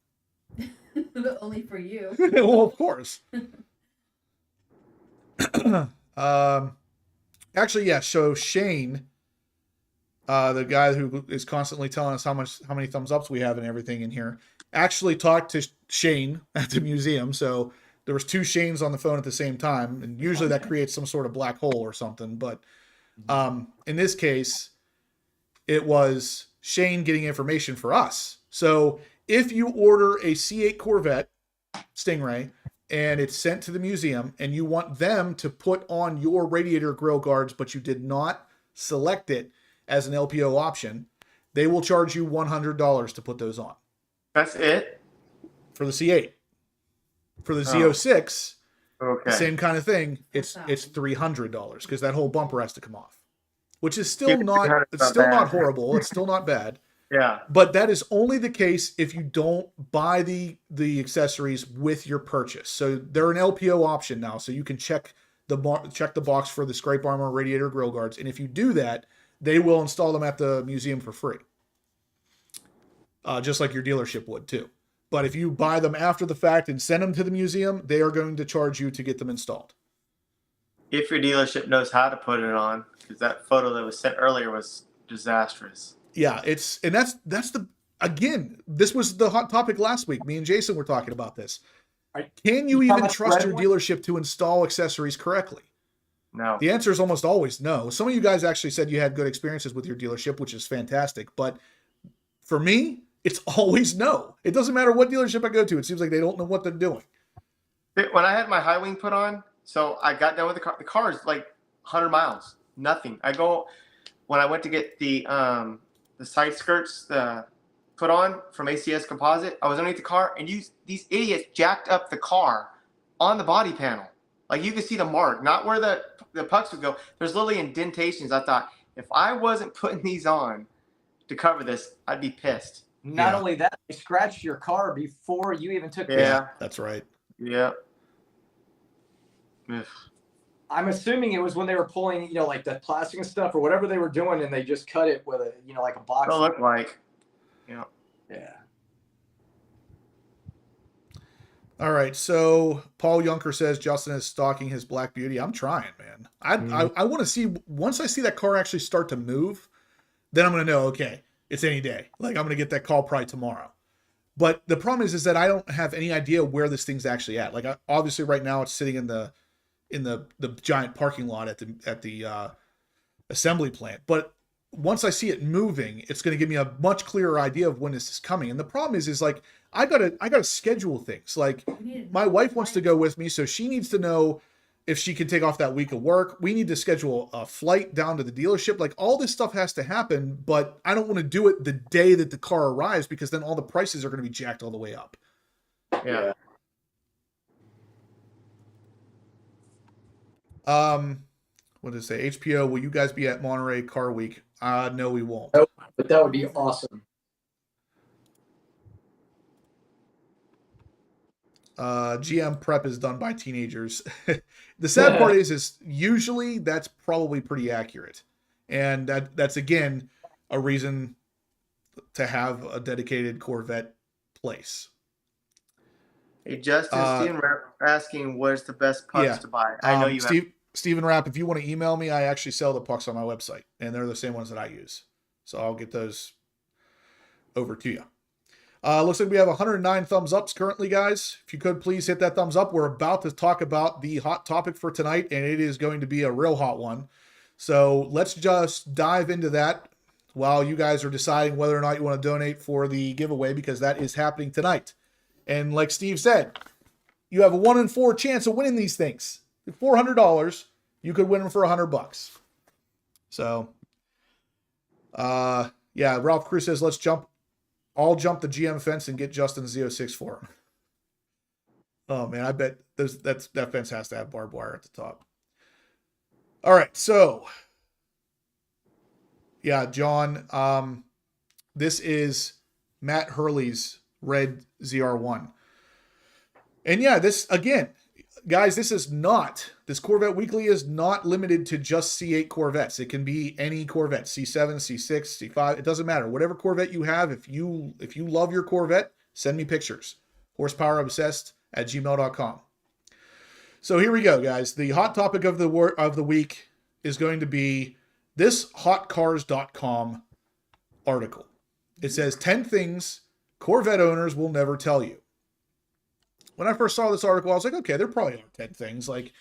Only for you. Well, of course. Actually, yeah. So Shane, the guy who is constantly telling us how many thumbs ups we have and everything in here, actually talked to Shane at the museum. So there was 2 Shanes on the phone at the same time, and usually that creates some sort of black hole or something. But in this case, it was Shane getting information for us. So if you order a C8 Corvette Stingray and it's sent to the museum and you want them to put on your radiator grill guards, but you did not select it as an LPO option, they will charge you $100 to put those on. That's it? For the C8. For the Z06, okay, same kind of thing. It's $300 because that whole bumper has to come off, which is still not horrible. It's still not bad. Yeah. But that is only the case if you don't buy the accessories with your purchase. So they're an LPO option now. So you can check the box for the scrape armor, radiator grill guards. And if you do that, they will install them at the museum for free. Just like your dealership would too. But if you buy them after the fact and send them to the museum, they are going to charge you to get them installed. If your dealership knows how to put it on, because that photo that was sent earlier was disastrous. Yeah, that's again, this was the hot topic last week. Me and Jason were talking about this. Can you even trust your dealership to install accessories correctly? No. The answer is almost always no. Some of you guys actually said you had good experiences with your dealership, which is fantastic. But for me, it's always no. It doesn't matter what dealership I go to. It seems like they don't know what they're doing. When I had my high wing put on, so I got done with the car is like 100 miles, nothing. When I went to get the side skirts put on from ACS Composite, I was underneath the car, and these idiots jacked up the car on the body panel. Like you could see the mark, not where the pucks would go. There's literally indentations. I thought if I wasn't putting these on to cover this, I'd be pissed. Not Yeah. only that, they scratched your car before you even took the Yeah. That's right. Yeah. Ugh. I'm assuming it was when they were pulling, like the plastic and stuff or whatever they were doing, and they just cut it with a, like a box. It'll look like. Yeah. Yeah. All right, so Paul Yunker says Justin is stalking his Black Beauty. I'm trying, man. I want to see, once I see that car actually start to move, then I'm going to know, okay, it's any day. Like, I'm going to get that call probably tomorrow. But the problem is that I don't have any idea where this thing's actually at. Like, obviously right now it's sitting in the giant parking lot at the assembly plant. But once I see it moving, it's going to give me a much clearer idea of when this is coming. And the problem is like, I gotta schedule things. Like, my wife wants to go with me, so she needs to know if she can take off that week of work. We need to schedule a flight down to the dealership. Like, all this stuff has to happen, but I don't want to do it the day that the car arrives, because then all the prices are going to be jacked all the way up. Yeah. What did it say? HPO, will you guys be at Monterey Car Week? No, we won't. Nope, but that would be awesome. GM prep is done by teenagers. The sad part is usually that's probably pretty accurate. And that's again a reason to have a dedicated Corvette place. Hey, Justin, Steven asking where's the best pucks to buy. I know you have. Steven Rapp, if you want to email me, I actually sell the pucks on my website, and they're the same ones that I use. So I'll get those over to you. Looks like we have 109 thumbs ups currently, guys. If you could please hit that thumbs up. We're about to talk about the hot topic for tonight, and it is going to be a real hot one. So let's just dive into that while you guys are deciding whether or not you want to donate for the giveaway, because that is happening tonight. And like Steve said, you have a 1 in 4 chance of winning these things. $400, you could win them for $100. So, yeah, Ralph Cruz says, let's all jump the GM fence and get Justin Z06 for him. Oh man, I bet that fence has to have barbed wire at the top. All right, so yeah, John, this is Matt Hurley's red ZR1. And yeah, this again, guys, this Corvette Weekly is not limited to just C8 Corvettes. It can be any Corvette, C7, C6, C5. It doesn't matter. Whatever Corvette you have, if you love your Corvette, send me pictures. horsepowerobsessed@gmail.com. So here we go, guys. The hot topic of the week is going to be this hotcars.com article. It says 10 things Corvette owners will never tell you. When I first saw this article, I was like, okay, there probably are 10 things. Like,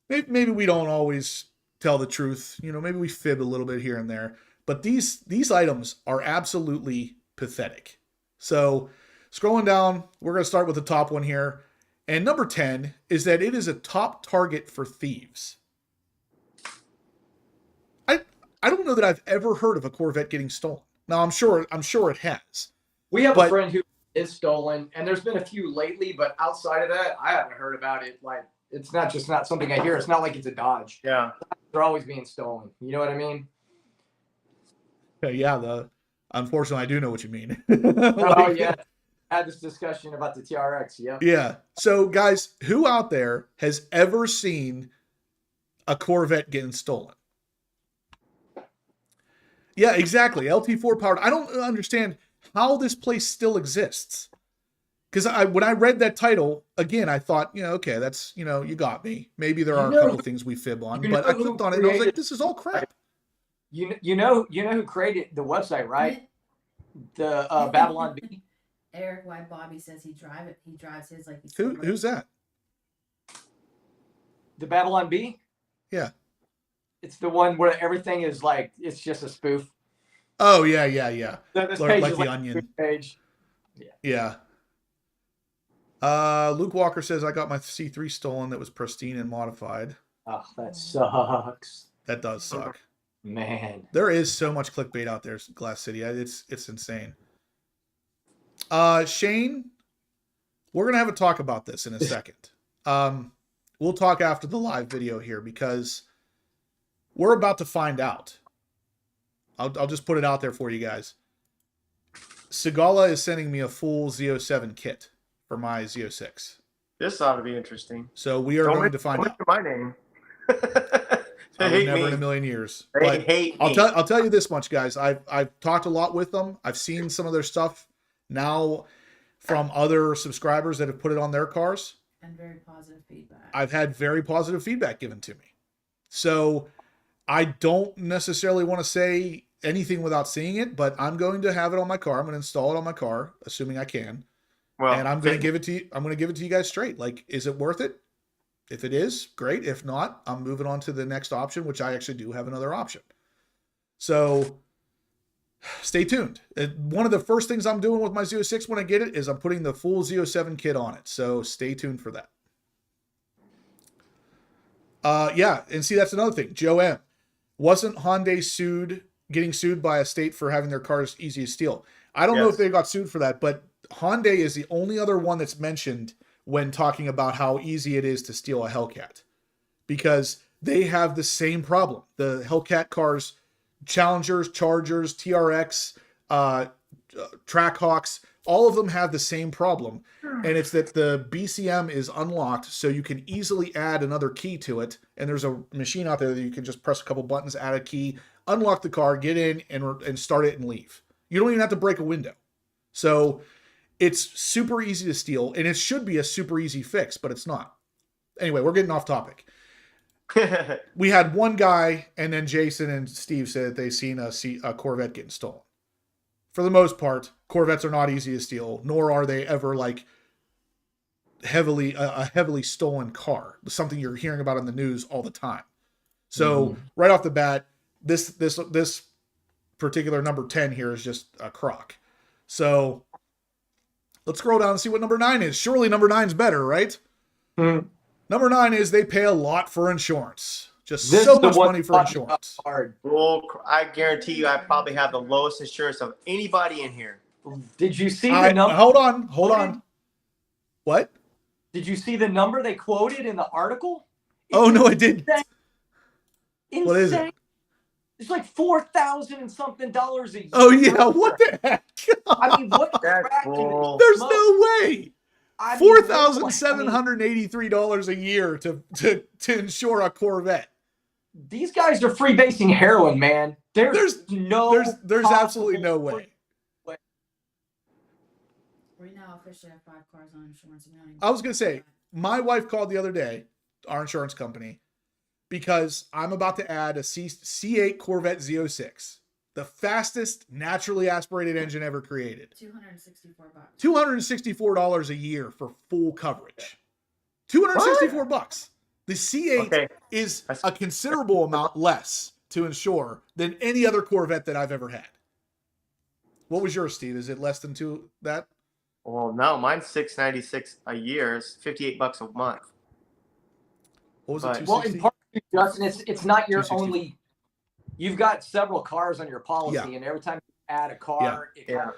maybe we don't always tell the truth. Maybe we fib a little bit here and there. But these items are absolutely pathetic. So, scrolling down, we're going to start with the top one here. And number 10 is that it is a top target for thieves. I don't know that I've ever heard of a Corvette getting stolen. Now, I'm sure it has. We have a friend who is stolen, and there's been a few lately, but outside of that, I haven't heard about it. Like, it's not something I hear. It's not like it's a Dodge. Yeah. They're always being stolen. You know what I mean? Yeah, unfortunately, I do know what you mean. Oh, yeah. I had this discussion about the TRX. Yep. Yeah. So, guys, who out there has ever seen a Corvette getting stolen? Yeah, exactly. LT4 powered. I don't understand how this place still exists. Because when I read that title, again, I thought, okay, that's, you got me. Maybe there are a couple things we fib on, but I clicked on it and I was like, this is all crap. You know who created the website, right? The Babylon B. Eric Y. Bobby says he drives his like he's Who's that? The Babylon B? Yeah. It's the one where everything is like, it's just a spoof. Oh, yeah. This page Like is the like Onion. Page. Yeah. Luke Walker says, I got my C3 stolen that was pristine and modified. Oh, that sucks. That does suck. Man. There is so much clickbait out there, Glass City. It's insane. Shane, we're going to have a talk about this in a second. we'll talk after the live video here because we're about to find out. I'll just put it out there for you guys. Segala is sending me a full Z07 kit for my Z06. This ought to be interesting. So we are going to find out. My name. I They would hate never me. in a million years. They But hate I'll me. tell you this much, guys. I've talked a lot with them. I've seen some of their stuff now from other subscribers that have put it on their cars. And very positive feedback. I've had very positive feedback given to me. So I don't necessarily want to say anything without seeing it, but I'm going to have it on my car. I'm going to install it on my car, assuming I can. Well, And I'm going to give it to you. I'm going to give it to you guys straight. Like, is it worth it? If it is, great. If not, I'm moving on to the next option, which I actually do have another option. So stay tuned. One of the first things I'm doing with my Z06 when I get it is I'm putting the full Z07 kit on it. So stay tuned for that. Yeah, and see, that's another thing. Joe M. Wasn't Hyundai getting sued by a state for having their cars easy to steal? I don't know if they got sued for that, but Hyundai is the only other one that's mentioned when talking about how easy it is to steal a Hellcat, because they have the same problem. The Hellcat cars, Challengers, Chargers, TRX, Trackhawks, all of them have the same problem. And it's that the BCM is unlocked, so you can easily add another key to it. And there's a machine out there that you can just press a couple buttons, add a key, unlock the car, get in, and start it and leave. You don't even have to break a window. So it's super easy to steal, and it should be a super easy fix, but it's not. Anyway, we're getting off topic. We had one guy, and then Jason and Steve said they seen a Corvette getting stolen. For the most part, Corvettes are not easy to steal, nor are they ever like a heavily stolen car. Something you're hearing about in the news all the time. So right off the bat, this particular number 10 here is just a crock. So let's scroll down and see what number 9 is. Surely number 9's better, right? Hmm. Number 9 is they pay a lot for insurance. Just This so is the much one money for insurance. hard. Well, I guarantee you, I probably have the lowest insurance of anybody in here. Did you see the number? Hold on. What? Did you see the number they quoted in the article? Oh, no, I didn't. Insane. What is it? It's like $4,000 and something a year. Oh, yeah. What the heck? I mean, what That's crap can bull. they There's smoke? no way. I mean, $4,783 a year to insure a Corvette. these guys are freebasing heroin, man. There's There's absolutely no way. We now officially have 5 cars on insurance. I was going to say, my wife called the other day, our insurance company, because I'm about to add a C8 Corvette Z06, the fastest naturally aspirated engine ever created. $264. $264 a year for full coverage. $264. The C8 is a considerable amount less to insure than any other Corvette that I've ever had. What was yours, Steve? Is it less than that? Well, no, mine's $696 a year. It's $58 a month. What was it? But- Well, 260? in part, Justin, it's not your 260. only. You've got several cars on your policy, Yeah. and every time you add a car, it Yeah. kind of-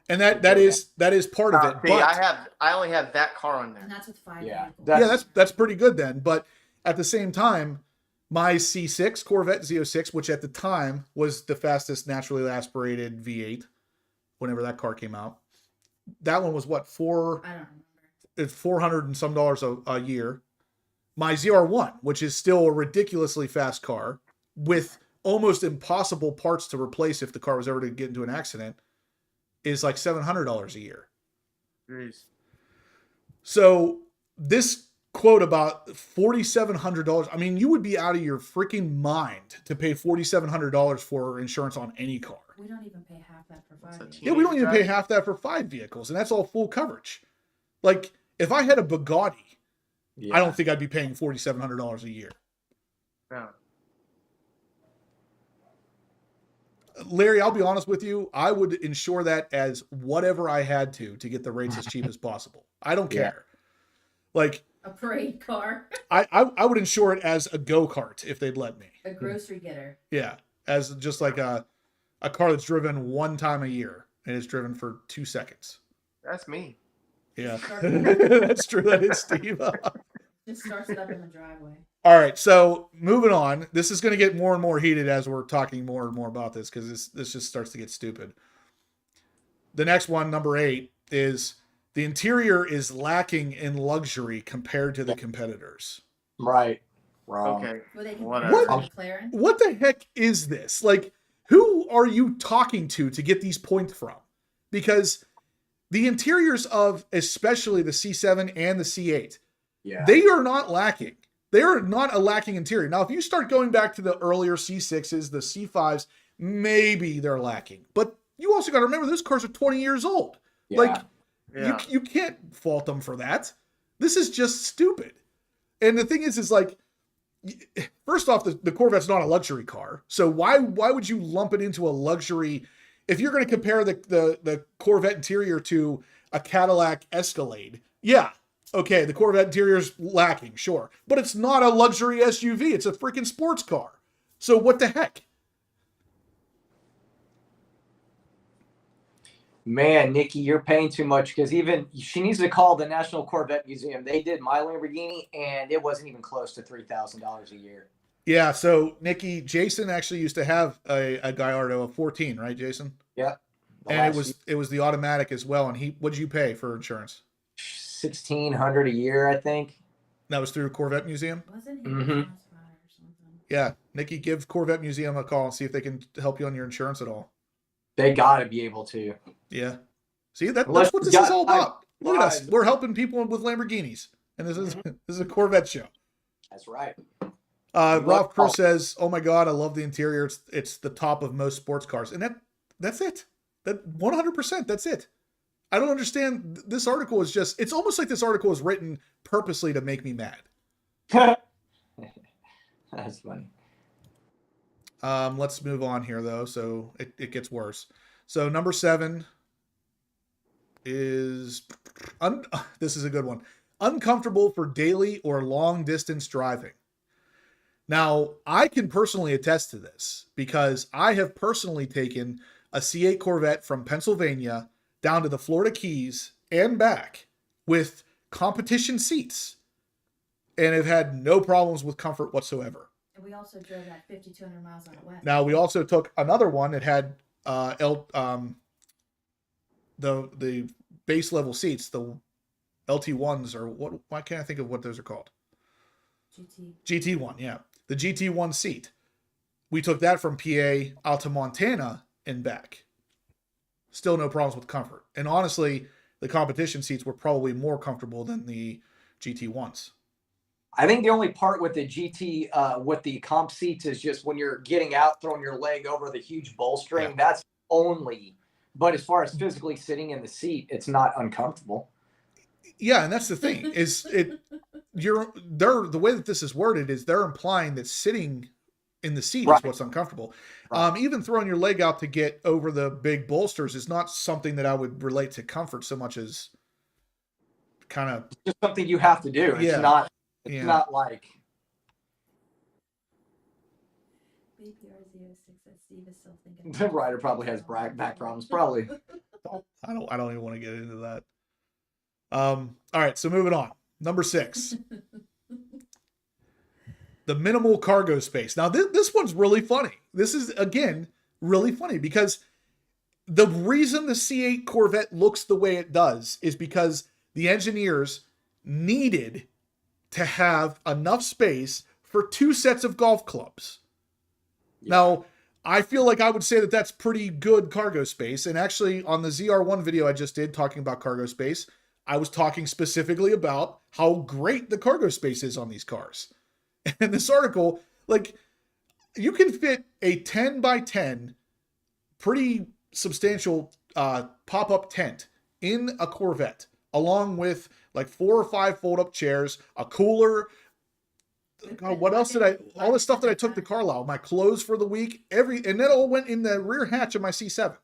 And that is part of it. See, But I only have that car on And there. that's with 5 Yeah, vehicles. that's pretty good then. But at the same time, my C6 Corvette Z06, which at the time was the fastest naturally aspirated V8, whenever that car came out, that one was what, I don't remember. it's $400 and some dollars a year. My ZR1, which is still a ridiculously fast car with almost impossible parts to replace if the car was ever to get into an accident, is like $700 a year. Jeez. So this quote about $4,700, I mean, you would be out of your freaking mind to pay $4,700 for insurance on any car. We don't even pay half that for 5 vehicles. Yeah, we don't even pay half that for 5 vehicles, and that's all full coverage. Like, if I had a Bugatti, I don't think I'd be paying $4,700 a year. No. Larry, I'll be honest with you. I would insure that as whatever I had to get the rates as cheap as possible. I don't care. Like, A parade car. I would insure it as a go-kart if they'd let me. A grocery getter. Yeah, as just like a car that's driven one time a year and it's driven for 2 seconds. That's me. Yeah, that's true. That is Steve. Just starts it up in the driveway. All right, so moving on. This is going to get more and more heated as we're talking more and more about this because this just starts to get stupid. The next one, number 8, is the interior is lacking in luxury compared to the competitors. Right. Wrong. Okay. Well, they can Whatever. McLaren. What the heck is this? Like, who are you talking to get these points from? Because the interiors of especially the C7 and the C8, Yeah. they are not lacking. They are not a lacking interior. Now, if you start going back to the earlier C6s, the C5s, maybe they're lacking. But you also got to remember those cars are 20 years old. Yeah. Like, Yeah. you can't fault them for that. This is just stupid. And the thing is like, first off, the Corvette's not a luxury car. So why would you lump it into a luxury? If you're going to compare the Corvette interior to a Cadillac Escalade, yeah, okay, the Corvette interior is lacking, sure. But it's not a luxury SUV. It's a freaking sports car. So what the heck? Man, Nikki, you're paying too much because even she needs to call the National Corvette Museum. They did my Lamborghini, and it wasn't even close to $3,000 a year. Yeah, so Nikki, Jason actually used to have a Gallardo of 14, right, Jason? Yeah. And it was the automatic as well. And what'd you pay for insurance? $1,600 a year, I think. That was through Corvette Museum? Wasn't he Mhm. a transponder or something? Yeah, Nikki, give Corvette Museum a call and see if they can help you on your insurance at all. They got to be able to. Yeah. See, that's Unless what you this is got all about. Look at us. five. We're helping people with Lamborghinis. And this is a Corvette show. That's right. Ralph Cruz says, "Oh my God, I love the interior. It's the top of most sports cars." And that's it. That 100%, that's it. I don't understand. This article is just, it's almost like this article is written purposely to make me mad. That's funny. Let's move on here though. So it gets worse. So number 7 is, this is a good one. Uncomfortable for daily or long distance driving. Now, I can personally attest to this because I have personally taken a C8 Corvette from Pennsylvania down to the Florida Keys and back with competition seats and have had no problems with comfort whatsoever. And we also drove that 5,200 miles on the west. Now, we also took another one that had the base level seats, the LT1s, or what? Why can't I think of what those are called? GT1, yeah. The GT1 seat. We took that from PA out to Montana and back. Still no problems with comfort. And honestly, the competition seats were probably more comfortable than the GT1s. I think the only part with the GT, with the comp seats is just when you're getting out, throwing your leg over the huge bolstering. Yeah. That's only. But as far as physically sitting in the seat, it's not uncomfortable. Yeah, and that's the thing is the way that this is worded is they're implying that sitting in the seat Right. is what's uncomfortable. Right. Even throwing your leg out to get over the big bolsters is not something that I would relate to comfort so much as kind of It's just something you have to do. It's Yeah. not. It's Yeah. not like. BPR06 that Steve is still thinking. The rider probably has back problems. Probably. I don't even want to get into that. All right, so moving on. Number 6. The minimal cargo space. Now, this one's really funny. This is, again, really funny because the reason the C8 Corvette looks the way it does is because the engineers needed to have enough space for 2 sets of golf clubs. Yeah. Now, I feel like I would say that that's pretty good cargo space. And actually, on the ZR1 video I just did talking about cargo space, I was talking specifically about how great the cargo space is on these cars. And this article, like, you can fit a 10 by 10, pretty substantial pop-up tent in a Corvette, along with like 4 or 5 fold-up chairs, a cooler. God, what else did all the stuff that I took to Carlisle, my clothes for the week, and that all went in the rear hatch of my C7.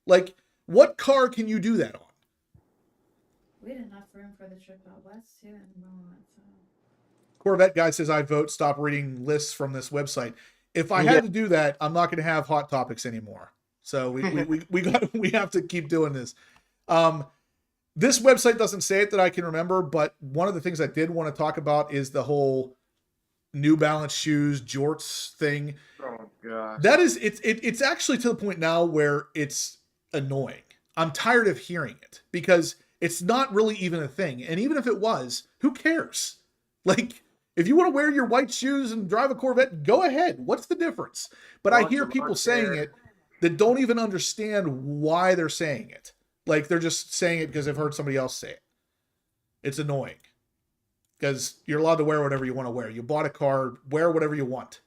Like, what car can you do that on? We had enough room for the trip out west too in Vermont. So. Corvette guy says, I vote, stop reading lists from this website. If I had to do that, I'm not going to have Hot Topics anymore. So we have to keep doing this. This website doesn't say it that I can remember, but one of the things I did want to talk about is the whole New Balance shoes jorts thing. Oh gosh. That is, it's actually to the point now where it's annoying. I'm tired of hearing it because it's not really even a thing. And even if it was, who cares? Like, if you want to wear your white shoes and drive a Corvette, go ahead. What's the difference? But I hear people saying it that don't even understand why they're saying it. Like, they're just saying it because they've heard somebody else say it. It's annoying because you're allowed to wear whatever you want to wear. You bought a car, wear whatever you want.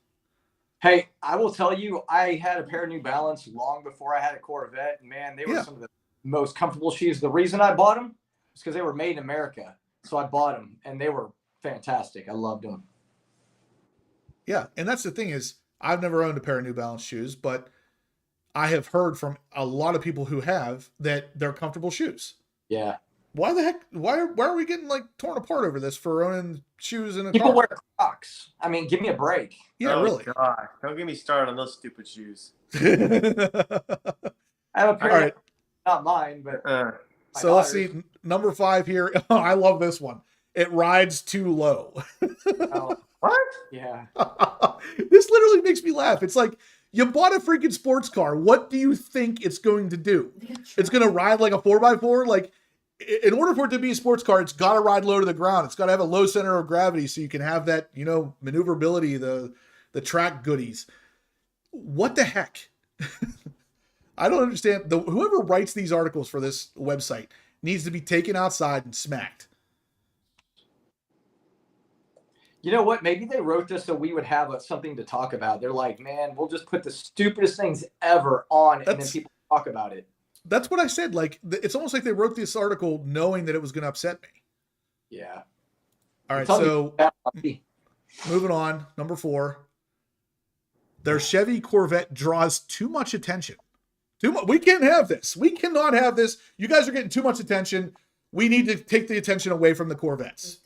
Hey, I will tell you, I had a pair of New Balance long before I had a Corvette. Man, they were some of the most comfortable shoes. The reason I bought them is because they were made in America. So I bought them, and they were fantastic. I loved them. Yeah, and that's the thing is, I've never owned a pair of New Balance shoes, but I have heard from a lot of people who have that they're comfortable shoes. Yeah. Why the heck? Why are we getting like torn apart over this for owning shoes in a People car? wear Crocs. I mean, give me a break. Yeah, really. God. Don't get me started on those stupid shoes. I I have a pair, All right. not mine, but So let's see. Number 5 here. Oh, I love this one. It rides too low. Oh, What? yeah. This literally makes me laugh. It's like, you bought a freaking sports car. What do you think it's going to do? It's going to ride like a 4x4? Like, in order for it to be a sports car, it's got to ride low to the ground. It's got to have a low center of gravity so you can have that, you know, maneuverability, the track goodies. What the heck? I don't understand. Whoever writes these articles for this website needs to be taken outside and smacked. You know what? Maybe they wrote this so we would have something to talk about. They're like, man, we'll just put the stupidest things ever on it, and then people talk about it. That's what I said. Like, it's almost like they wrote this article knowing that it was going to upset me. Yeah. All right, so moving on. Number 4. Their Chevy Corvette draws too much attention. We can't have this. We cannot have this. You guys are getting too much attention. We need to take the attention away from the Corvettes.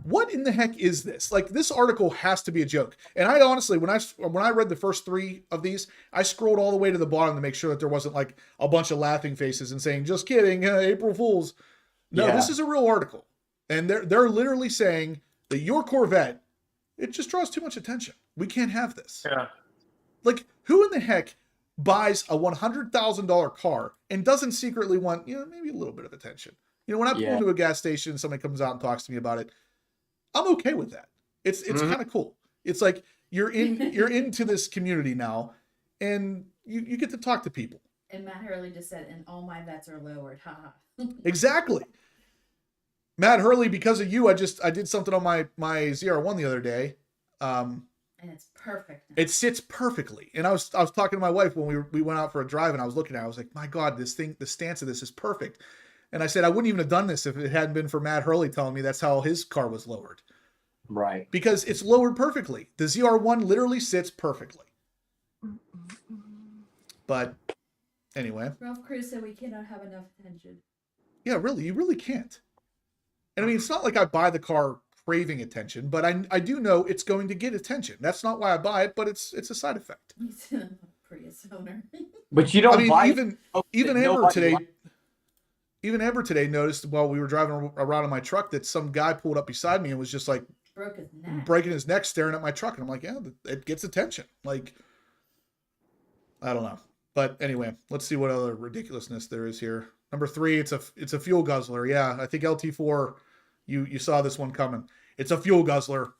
What in the heck is this? Like, this article has to be a joke. And I honestly, when I read the first 3 of these, I scrolled all the way to the bottom to make sure that there wasn't like a bunch of laughing faces and saying, just kidding, April Fools. No, This is a real article. And they're literally saying that your Corvette, it just draws too much attention. We can't have this. Yeah. Like, who in the heck buys a $100,000 car and doesn't secretly want, maybe a little bit of attention? When I pull into a gas station and somebody comes out and talks to me about it, I'm okay with that. It's kind of cool. It's like you're into this community now, and you get to talk to people. And Matt Hurley just said, and all my bets are lowered. Ha. Exactly. Matt Hurley, because of you, I did something on my ZR1 the other day. And it's perfect. It sits perfectly. And I was talking to my wife when we went out for a drive, and I was looking at it. I was like, my God, the stance of this is perfect. And I said, I wouldn't even have done this if it hadn't been for Matt Hurley telling me that's how his car was lowered. Right. Because it's lowered perfectly. The ZR1 literally sits perfectly. But anyway. Ralph Cruz said we cannot have enough attention. Yeah, really. You really can't. And I mean, it's not like I buy the car craving attention, but I do know it's going to get attention. That's not why I buy it, but it's a side effect. He's a Prius owner. But you don't buy even Amber today... Even Amber today noticed while we were driving around in my truck that some guy pulled up beside me and was just like breaking his neck, staring at my truck. And I'm like, yeah, it gets attention. Like, I don't know. But anyway, let's see what other ridiculousness there is here. Number 3, it's a fuel guzzler. Yeah, I think LT4, you saw this one coming. It's a fuel guzzler.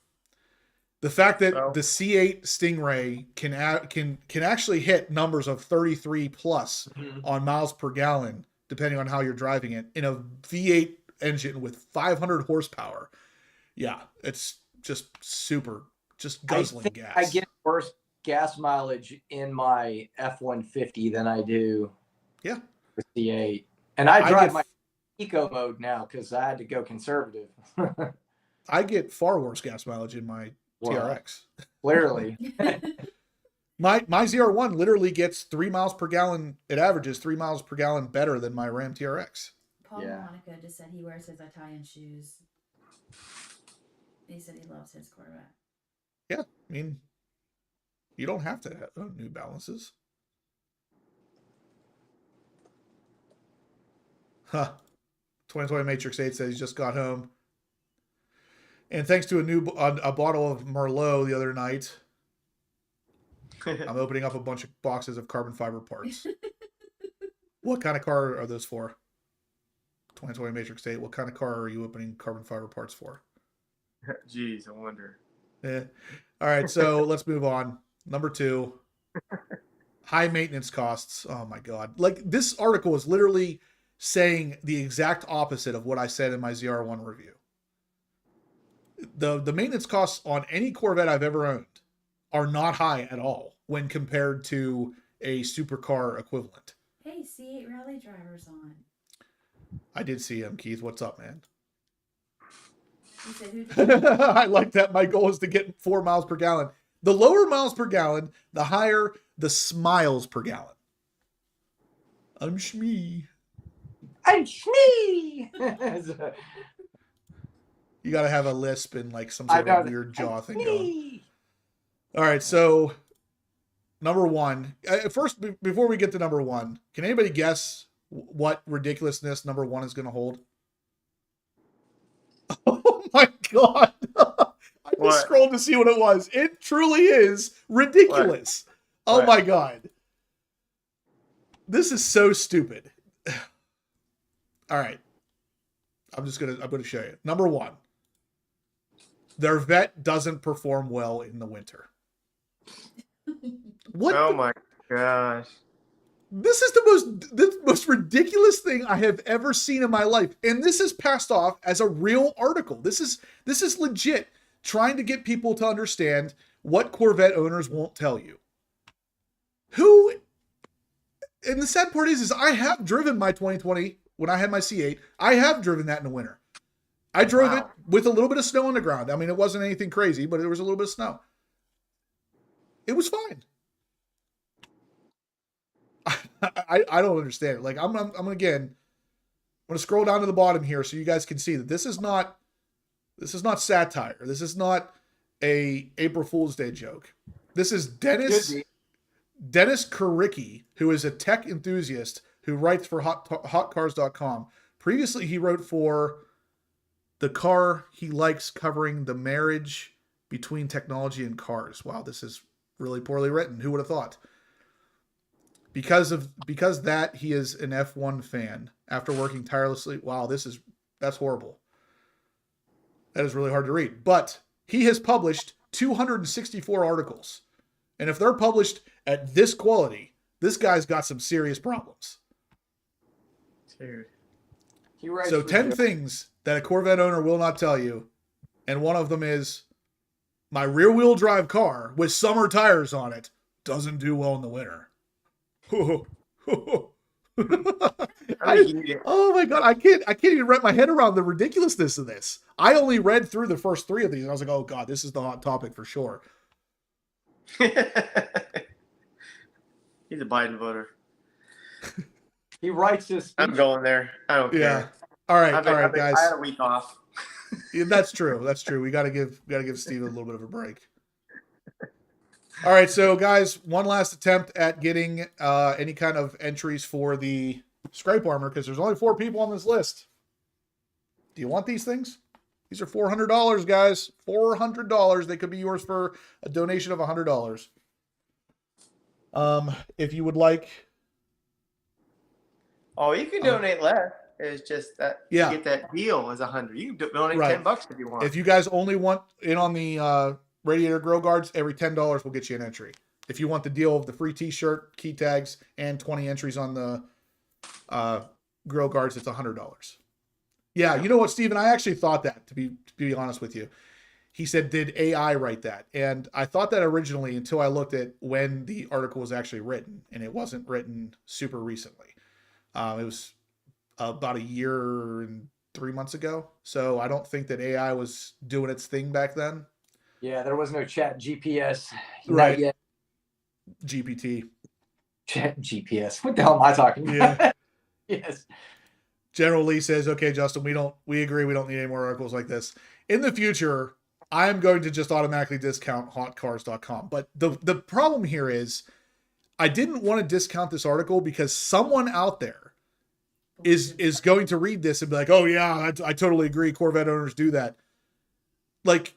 The fact that the C8 Stingray can actually hit numbers of 33 plus on miles per gallon, depending on how you're driving it, in a V8 engine with 500 horsepower. Yeah, it's just guzzling gas. I get worse gas mileage in my F-150 than I do for C8. And I drive my eco mode now because I had to go conservative. I get far worse gas mileage in my TRX. Clearly. My ZR1 literally gets 3 miles per gallon. It averages 3 miles per gallon better than my Ram TRX. Paul Monica just said he wears his Italian shoes. He said he loves his Corvette. Yeah, I mean, you don't have to own New Balances. Huh. 2020 Matrix 8 says he just got home. And thanks to a bottle of Merlot the other night, I'm opening up a bunch of boxes of carbon fiber parts. What kind of car are those for? 2020 Matrix 8. What kind of car are you opening carbon fiber parts for? Jeez, I wonder. Yeah. All right, so let's move on. Number 2, high maintenance costs. Oh my God. Like, this article is literally saying the exact opposite of what I said in my ZR1 review. The maintenance costs on any Corvette I've ever owned are not high at all when compared to a supercar equivalent. Hey, C8 Rally driver's on. I did see him, Keith. What's up, man? He said, who did I like that. My goal is to get 4 miles per gallon. The lower miles per gallon, the higher the smiles per gallon. I'm Shmee. I'm Shmee. You got to have a lisp and like some sort of weird jaw thing going. Shmee. All right, so number 1. First, before we get to number 1, can anybody guess what ridiculousness number 1 is going to hold? Oh my God. I just scrolled to see what it was. It truly is ridiculous. Oh my God. This is so stupid. All right. I'm going to show you. Number 1. Their vet doesn't perform well in the winter. What? Oh my gosh. This is the most ridiculous thing I have ever seen in my life. And this is passed off as a real article. This is legit trying to get people to understand what Corvette owners won't tell you. And the sad part is I have driven my 2020 when I had my C8. I have driven that in the winter. I drove it with a little bit of snow on the ground. I mean, it wasn't anything crazy, but there was a little bit of snow. It was fine. I don't understand it. Like I'm going to scroll down to the bottom here so you guys can see that this is not satire. This is not a April Fool's Day joke. This is Dennis Karicki, who is a tech enthusiast who writes for hotcars.com. Previously, he wrote for The Car He Likes, covering the marriage between technology and cars. Wow, this is really poorly written. Who would have thought? Because that, he is an F1 fan after working tirelessly. Wow, that's horrible. That is really hard to read. But he has published 264 articles. And if they're published at this quality, this guy's got some serious problems. Dude. So 10 things that a Corvette owner will not tell you. And one of them is, my rear-wheel drive car with summer tires on it doesn't do well in the winter. Oh my God, I can't even wrap my head around the ridiculousness of this. I only read through the first 3 of these and I was like, oh God, this is the hot topic for sure. He's a Biden voter. He writes this. I'm going there. I don't care. Yeah. All right, guys. I had a week off. Yeah, that's true. That's true. We got to give Steve a little bit of a break. All right, so guys, one last attempt at getting any kind of entries for the scrape armor, because there's only 4 people on this list. Do you want these things? These are $400, guys. $400. They could be yours for a donation of $100. If you would like. Oh, you can donate less. It's just that you get that deal is $100. You can donate $10 if you want. If you guys only want in on the radiator grill guards, every $10 will get you an entry. If you want the deal of the free t-shirt, key tags, and 20 entries on the grill guards, it's $100. Yeah, you know what, Steven? I actually thought that, to be honest with you. He said, did AI write that? And I thought that originally until I looked at when the article was actually written, and it wasn't written super recently. It was about a year and 3 months ago. So I don't think that AI was doing its thing back then. Yeah, there was no chat GPS. Right. Yet. GPT. Chat GPS. What the hell am I talking about? Yeah. Yes. General Lee says, okay, Justin, we agree. We don't need any more articles like this. In the future, I'm going to just automatically discount hotcars.com. But the problem here is I didn't want to discount this article because someone out there is going to read this and be like, oh yeah, I totally agree. Corvette owners do that. Like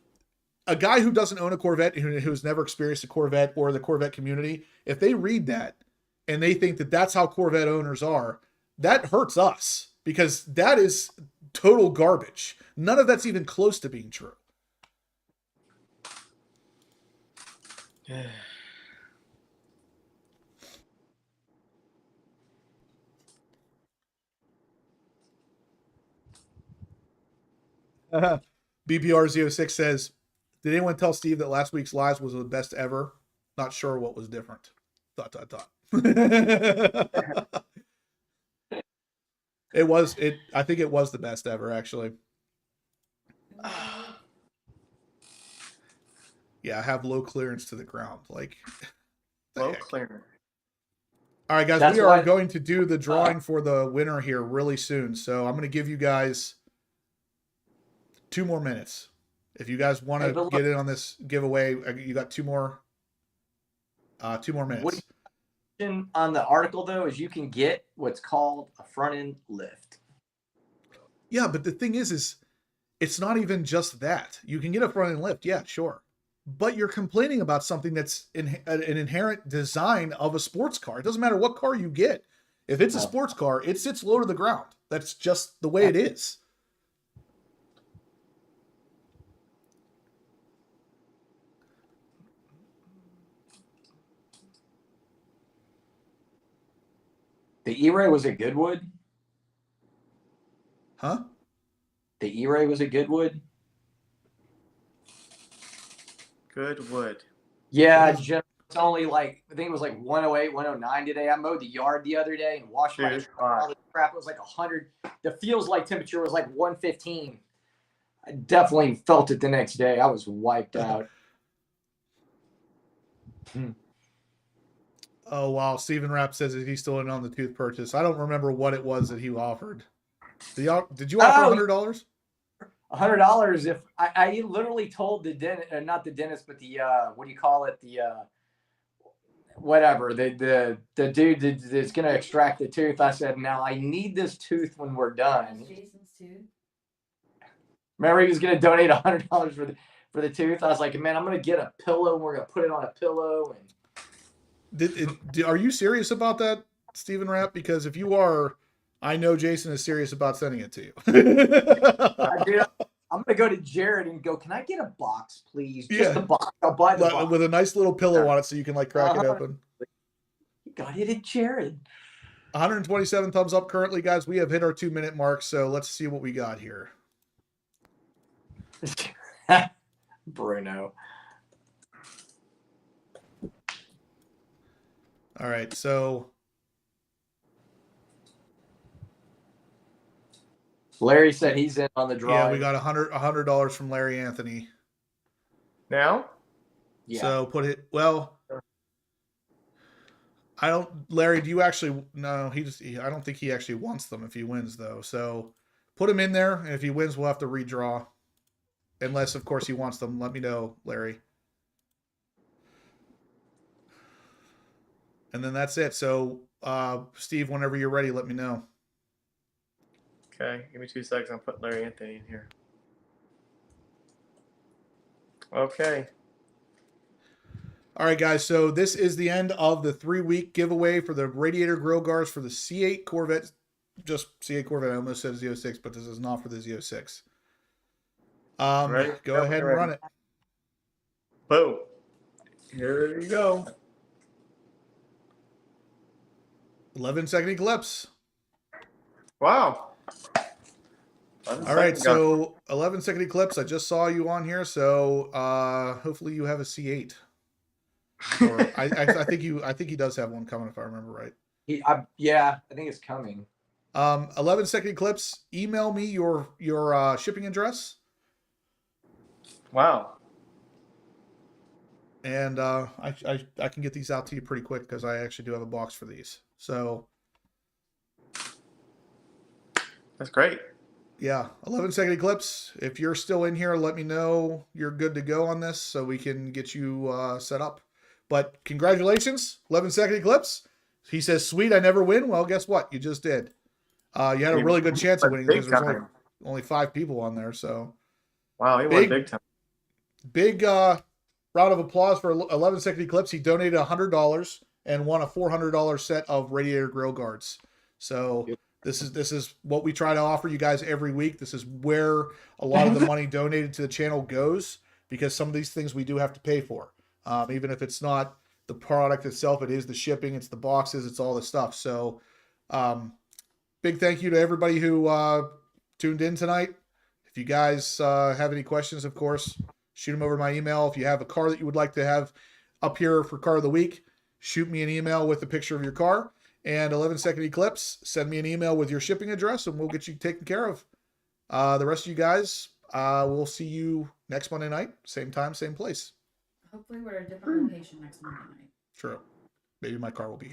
a guy who doesn't own a Corvette, who's never experienced a Corvette or the Corvette community, if they read that and they think that that's how Corvette owners are, that hurts us because that is total garbage. None of that's even close to being true. BPR06 says, did anyone tell Steve that last week's lives was the best ever? Not sure what was different. ... I think it was the best ever, actually. Yeah, I have low clearance to the ground. Like Low clearance. All right, guys, we are going to do the drawing for the winner here really soon. So I'm going to give you guys 2 more minutes. If you guys want to get in on this giveaway, you got 2 more minutes. What on the article though is you can get what's called a front end lift. Yeah, but the thing is it's not even just that. You can get a front end lift, yeah, sure. But you're complaining about something that's an inherent design of a sports car. It doesn't matter what car you get. If it's a sports car, it sits low to the ground. That's just the way it is. The ERAY was a good wood? Huh? The ERAY was a good wood? Good wood. Yeah, it's only like, I think it was like 108, 109 today. I mowed the yard the other day and washed my all the crap. It was like 100. The feels like temperature was like 115. I definitely felt it the next day. I was wiped out. Oh, wow. Steven Rapp says that he's still in on the tooth purchase. I don't remember what it was that he offered. Did you offer $100? $100. If I literally told the dentist, not the dentist, but the what do you call it? The whatever, the dude that's gonna extract the tooth. I said, now I need this tooth when we're done. Jason's tooth. Remember, he was gonna donate $100 for the tooth. I was like, man, I'm gonna get a pillow and we're gonna put it on a pillow. And are you serious about that, Steven Rapp? Because if you are, I know Jason is serious about sending it to you. I'm going to go to Jared and go, can I get a box, please? Just the box. I'll buy the box. With a nice little pillow on it so you can like crack it open. You got it at Jared. 127 thumbs up currently, guys. We have hit our 2-minute mark, so let's see what we got here. Bruno. All right, so Larry said he's in on the draw. Yeah, we got $100 from Larry Anthony. Now? Yeah. So put it, well, Larry, do you actually, no, I don't think he actually wants them if he wins though. So put him in there. And if he wins, we'll have to redraw. Unless of course he wants them. Let me know, Larry. And then that's it. So, Steve, whenever you're ready, let me know. Okay, give me 2 seconds. I'll put Larry Anthony in here. Okay. All right, guys. So this is the end of the 3-week giveaway for the radiator grill guards for the C8 Corvette. Just C8 Corvette. I almost said Z06, but this is not for the Z06. Go ahead and run it. Boom. Here you go. 11-second eclipse. Wow. All right, so 11-second eclipse. I just saw you on here, so hopefully you have a C8. Or I think he does have one coming if I remember right. Yeah, I think it's coming. 11-second eclipse. Email me your shipping address. Wow. And I can get these out to you pretty quick because I actually do have a box for these. So that's great. Yeah, 11-second eclipse. If you're still in here, let me know you're good to go on this so we can get you set up. But congratulations, 11-second eclipse. He says, sweet, I never win. Well, guess what? You just did. you had a really good chance of winning Big because there's time. only 5 people on there. So Wow, he Big- won big time. big round of applause for 11 Second Eclipse. He donated $100 and won a $400 set of radiator grill guards. So this is what we try to offer you guys every week. This is where a lot of the money donated to the channel goes, because some of these things we do have to pay for. Even if it's not the product itself, it is the shipping, it's the boxes, it's all the stuff. So big thank you to everybody who tuned in tonight. If you guys have any questions, of course, shoot them over to my email. If you have a car that you would like to have up here for Car of the Week, shoot me an email with a picture of your car. And 11 Second Eclipse, send me an email with your shipping address and we'll get you taken care of. The rest of you guys, we'll see you next Monday night. Same time, same place. Hopefully we're at a different location next Monday night. Sure. Maybe my car will be here.